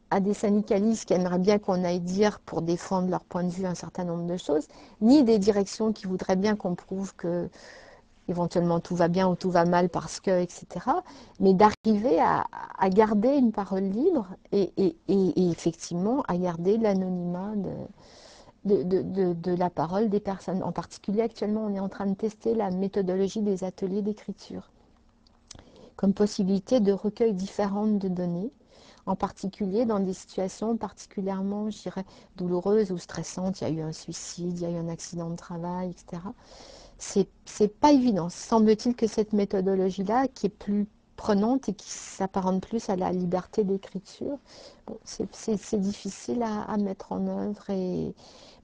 Speaker 6: à des syndicalistes qui aimeraient bien qu'on aille dire pour défendre leur point de vue un certain nombre de choses, ni des directions qui voudraient bien qu'on prouve que éventuellement tout va bien ou tout va mal parce que, etc. Mais d'arriver à garder une parole libre et effectivement à garder l'anonymat de la parole des personnes. En particulier, actuellement, on est en train de tester la méthodologie des ateliers d'écriture comme possibilité de recueil différentes de données, en particulier dans des situations particulièrement, je dirais, douloureuses ou stressantes. Il y a eu un suicide, il y a eu un accident de travail, etc. C'est pas évident. Semble-t-il que cette méthodologie-là, qui est plus prenante et qui s'apparente plus à la liberté d'écriture, bon, c'est difficile à mettre en œuvre.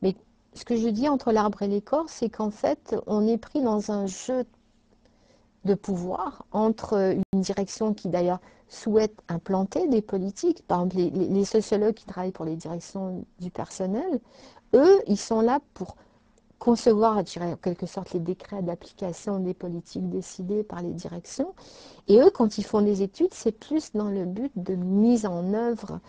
Speaker 6: Mais ce que je dis entre l'arbre et l'écorce, c'est qu'en fait, on est pris dans un jeu de pouvoir entre une direction qui d'ailleurs souhaite implanter des politiques, par exemple les sociologues qui travaillent pour les directions du personnel, eux, ils sont là pour concevoir, je dirais, en quelque sorte, les décrets d'application des politiques décidées par les directions. Et eux, quand ils font des études, c'est plus dans le but de mise en œuvre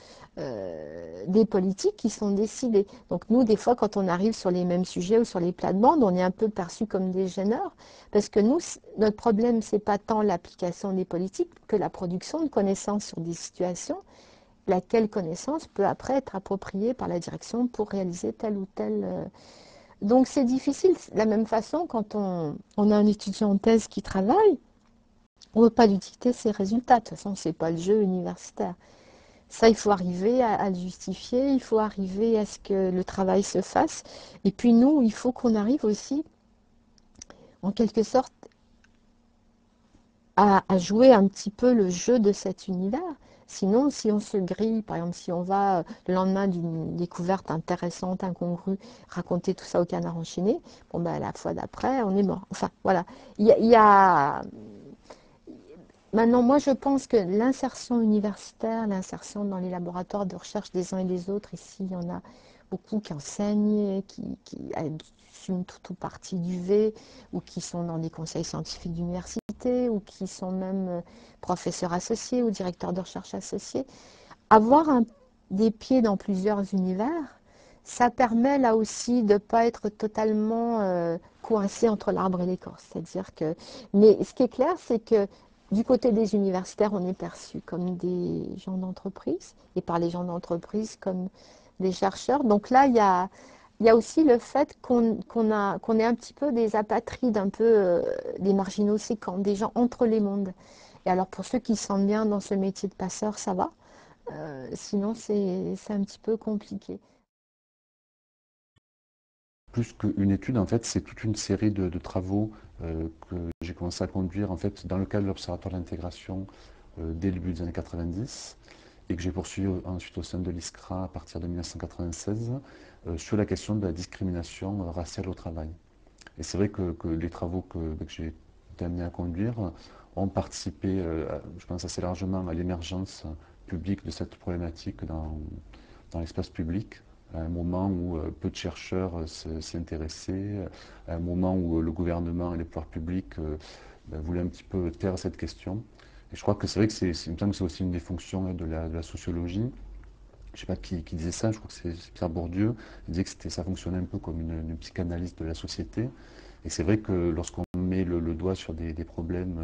Speaker 6: des politiques qui sont décidées. Donc nous, des fois, quand on arrive sur les mêmes sujets ou sur les plates-bandes, on est un peu perçus comme des gêneurs, parce que nous, notre problème, c'est pas tant l'application des politiques que la production de connaissances sur des situations, laquelle connaissance peut après être appropriée par la direction pour réaliser telle ou telle... Donc c'est difficile. De la même façon, quand on a un étudiant en thèse qui travaille, on ne veut pas lui dicter ses résultats. De toute façon, ce n'est pas le jeu universitaire. Ça, il faut arriver à le justifier, il faut arriver à ce que le travail se fasse. Et puis nous, il faut qu'on arrive aussi, en quelque sorte, à jouer un petit peu le jeu de cet univers. Sinon, si on se grille, par exemple, si on va le lendemain d'une découverte intéressante, incongrue, raconter tout ça au canard enchaîné, bon ben, la fois d'après, on est mort. Enfin, voilà. Il y a... Maintenant, moi, je pense que l'insertion universitaire, l'insertion dans les laboratoires de recherche des uns et des autres, ici, il y en a beaucoup qui enseignent, qui une toute ou partie d'UV, ou qui sont dans des conseils scientifiques d'université, ou qui sont même professeurs associés ou directeurs de recherche associés. Avoir des pieds dans plusieurs univers, ça permet là aussi de ne pas être totalement coincé entre l'arbre et l'écorce. C'est-à-dire que, mais ce qui est clair, c'est que du côté des universitaires, on est perçu comme des gens d'entreprise, et par les gens d'entreprise comme des chercheurs. Donc là, il y a aussi le fait qu'on est un petit peu des apatrides, un peu des marginaux séquents, des gens entre les mondes. Et alors pour ceux qui se sentent bien dans ce métier de passeur, ça va. Sinon, c'est un petit peu compliqué.
Speaker 3: Plus qu'une étude, en fait, c'est toute une série de travaux que j'ai commencé à conduire en fait, dans le cadre de l'Observatoire de l'intégration dès le début des années 90 et que j'ai poursuivi ensuite au sein de l'ISCRA à partir de 1996 sur la question de la discrimination raciale au travail. Et c'est vrai que les travaux que j'ai été amené à conduire ont participé, je pense assez largement, à l'émergence publique de cette problématique dans l'espace public, à un moment où peu de chercheurs s'y intéressaient, à un moment où le gouvernement et les pouvoirs publics voulaient un petit peu taire cette question. Et je crois que c'est vrai que il me semble que c'est aussi une des fonctions de la sociologie. Je ne sais pas qui disait ça, je crois que c'est Pierre Bourdieu. Il disait que ça fonctionnait un peu comme une psychanalyse de la société. Et c'est vrai que lorsqu'on met le doigt sur des problèmes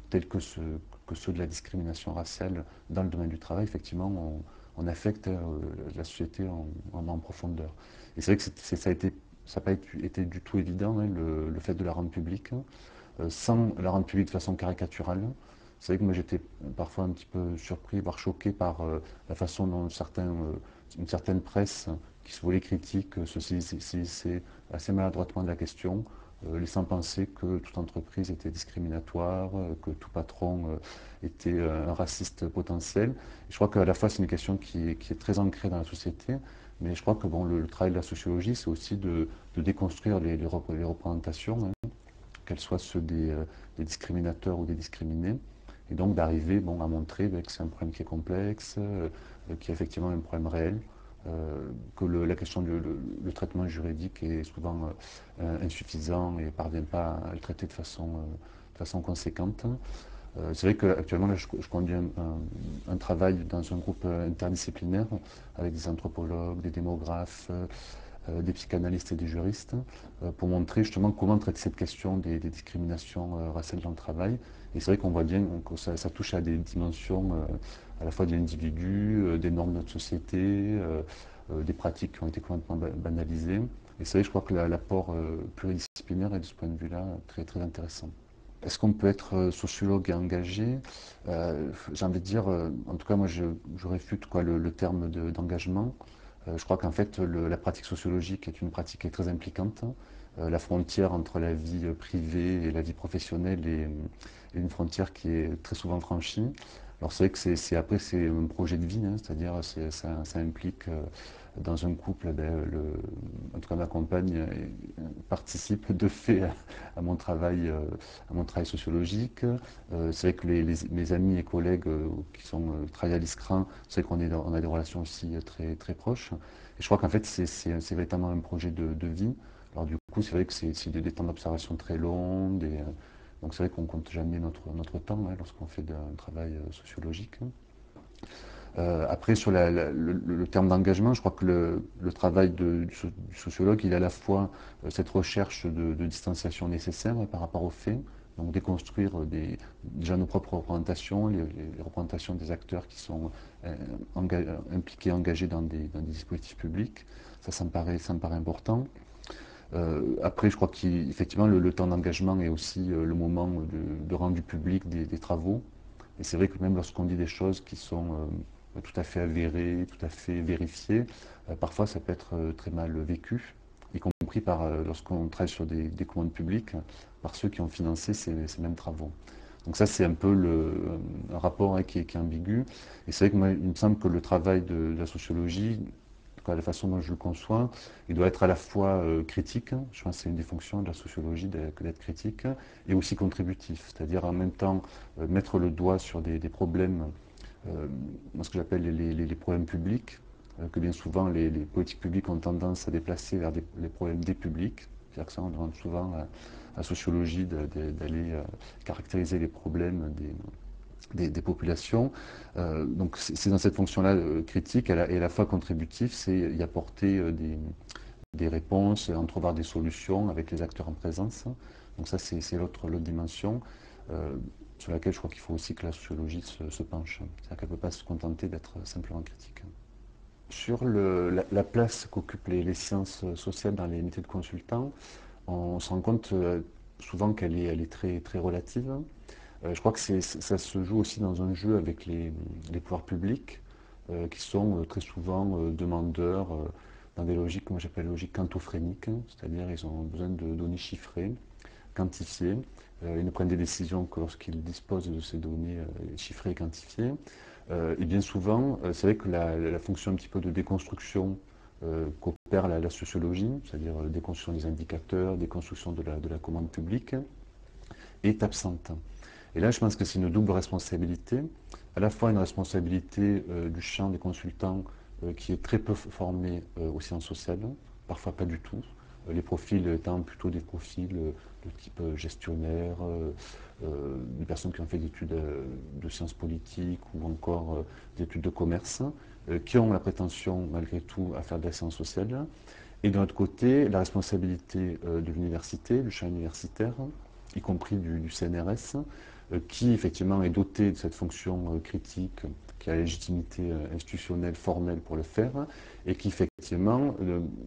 Speaker 3: tels que ceux de la discrimination raciale dans le domaine du travail, effectivement, on affecte la société en profondeur. Et c'est vrai que ça n'a pas été du tout évident, hein, le fait de la rendre publique, sans la rendre publique de façon caricaturale. C'est vrai que moi j'étais parfois un petit peu surpris, voire choqué par la façon dont une certaine presse qui se voulait critique se saisissait assez maladroitement de la question, laissant penser que toute entreprise était discriminatoire, que tout patron était un raciste potentiel. Et je crois qu'à la fois c'est une question qui est très ancrée dans la société, mais je crois que bon, le travail de la sociologie, c'est aussi de déconstruire les représentations, hein, qu'elles soient ceux des discriminateurs ou des discriminés, et donc d'arriver bon, à montrer que c'est un problème qui est complexe, qu'il y a effectivement un problème réel, que la question du le traitement juridique est souvent insuffisant et ne parvient pas à le traiter de façon conséquente. C'est vrai qu'actuellement, je conduis un travail dans un groupe interdisciplinaire avec des anthropologues, des démographes, des psychanalystes et des juristes, pour montrer justement comment traiter cette question des discriminations raciales dans le travail. Et c'est vrai qu'on voit bien que ça touche à des dimensions à la fois de l'individu, des normes de notre société, des pratiques qui ont été complètement banalisées. Et c'est vrai, je crois que l'apport pluridisciplinaire est de ce point de vue-là très, très intéressant. Est-ce qu'on peut être sociologue et engagé? J'ai envie de dire, en tout cas moi je réfute quoi, le terme d'engagement. Je crois qu'en fait la pratique sociologique est une pratique qui est très impliquante. La frontière entre la vie privée et la vie professionnelle est une frontière qui est très souvent franchie. Alors c'est vrai que après c'est un projet de vie, hein, c'est-à-dire ça implique dans un couple, en tout cas ma compagne participe de fait à mon travail, sociologique. C'est vrai que mes amis et collègues qui travaillent à l'ISCRA, c'est vrai on a des relations aussi très, très proches. Et je crois qu'en fait c'est véritablement un projet de vie. Alors du coup c'est vrai que c'est des temps d'observation très longs, donc c'est vrai qu'on ne compte jamais notre temps, hein, lorsqu'on fait un travail sociologique. Après, sur le terme d'engagement, je crois que le travail du sociologue, il a à la fois cette recherche de distanciation nécessaire par rapport aux faits, donc déconstruire déjà nos propres représentations, les représentations des acteurs qui sont impliqués, engagés dans des dispositifs publics. Ça me paraît important. Après, je crois qu'effectivement, le temps d'engagement est aussi le moment de rendu public des travaux. Et c'est vrai que même lorsqu'on dit des choses qui sont tout à fait avérées, tout à fait vérifiées, parfois ça peut être très mal vécu, y compris lorsqu'on travaille sur des commandes publiques, par ceux qui ont financé ces mêmes travaux. Donc ça, c'est un peu un rapport, hein, qui est ambigu. Et c'est vrai que moi, il me semble que le travail de la sociologie, la façon dont je le conçois, il doit être à la fois critique, je pense que c'est une des fonctions de la sociologie que d'être critique, et aussi contributif, c'est-à-dire en même temps mettre le doigt sur des problèmes, ce que j'appelle les problèmes publics, que bien souvent les politiques publiques ont tendance à déplacer vers les problèmes des publics, C'est-à-dire que ça, on demande souvent à la sociologie d'aller caractériser les problèmes des populations. Donc c'est dans cette fonction-là critique et à la fois contributif, c'est y apporter des réponses, entrevoir des solutions avec les acteurs en présence. Donc ça, c'est l'autre dimension sur laquelle je crois qu'il faut aussi que la sociologie se penche. C'est-à-dire qu'elle ne peut pas se contenter d'être simplement critique. Sur la place qu'occupent les sciences sociales dans les métiers de consultant, on se rend compte souvent qu'elle est très, très relative. Je crois que ça se joue aussi dans un jeu avec les pouvoirs publics qui sont très souvent demandeurs dans des logiques, moi j'appelle logiques quantophréniques, c'est-à-dire ils ont besoin de données chiffrées, quantifiées. Ils ne prennent des décisions que lorsqu'ils disposent de ces données chiffrées et quantifiées. Et bien souvent, c'est vrai que la fonction un petit peu de déconstruction qu'opère la sociologie, c'est-à-dire déconstruction des indicateurs, déconstruction de la commande publique, est absente. Et là, je pense que c'est une double responsabilité, à la fois une responsabilité du champ des consultants qui est très peu formé aux sciences sociales, parfois pas du tout, les profils étant plutôt des profils de type gestionnaire, des personnes qui ont fait des études de sciences politiques ou encore des études de commerce, qui ont la prétention malgré tout à faire de la science sociale. Et d'un autre côté, la responsabilité de l'université, du champ universitaire, y compris du CNRS, qui effectivement est doté de cette fonction critique, qui a la légitimité institutionnelle, formelle pour le faire, et qui effectivement,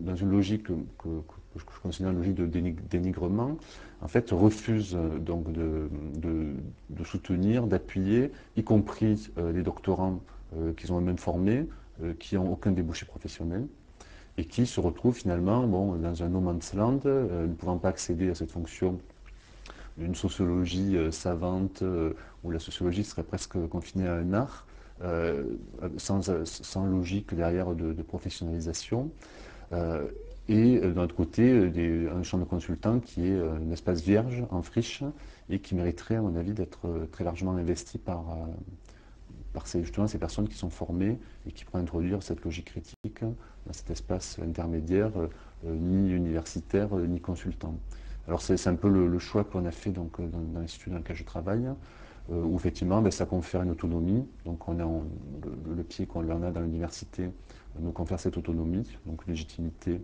Speaker 3: dans une logique que je considère une logique de dénigrement, en fait refuse donc de soutenir, d'appuyer, y compris les doctorants qu'ils ont eux-mêmes formés, qui n'ont aucun débouché professionnel, et qui se retrouvent finalement dans un no man's land, ne pouvant pas accéder à cette fonction d'une sociologie savante, où la sociologie serait presque confinée à un art, sans logique derrière de professionnalisation. Et d'un autre côté, un champ de consultants qui est un espace vierge, en friche, et qui mériterait, à mon avis, d'être très largement investi par justement ces personnes qui sont formées et qui pourraient introduire cette logique critique dans cet espace intermédiaire, ni universitaire, ni consultant. Alors c'est un peu le choix qu'on a fait donc, dans l'institut dans lequel je travaille, où effectivement ça confère une autonomie. Donc le pied qu'on en a dans l'université nous confère cette autonomie, donc une légitimité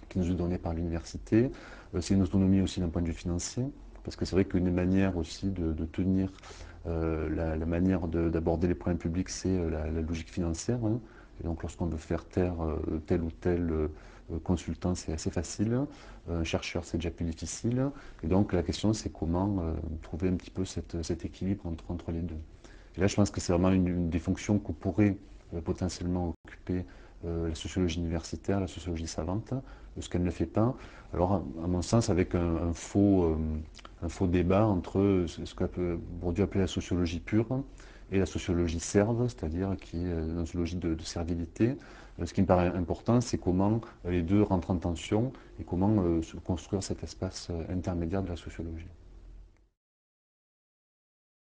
Speaker 3: qui nous est donnée par l'université. C'est une autonomie aussi d'un point de vue financier, parce que c'est vrai qu'une manière aussi de tenir la manière d'aborder les problèmes publics, c'est la logique financière. Hein. Et donc lorsqu'on veut faire taire tel ou tel consultant, c'est assez facile. Un chercheur, c'est déjà plus difficile. Et donc la question, c'est comment trouver un petit peu cet équilibre entre les deux. Et là, je pense que c'est vraiment une des fonctions que pourrait potentiellement occuper la sociologie universitaire, la sociologie savante, ce qu'elle ne fait pas. Alors, à mon sens, avec un faux débat entre ce qu'on peut aujourd'hui appeler la sociologie pure et la sociologie serve, c'est-à-dire qui est dans une logique de servilité. Ce qui me paraît important, c'est comment les deux rentrent en tension et comment se construire cet espace intermédiaire de la sociologie.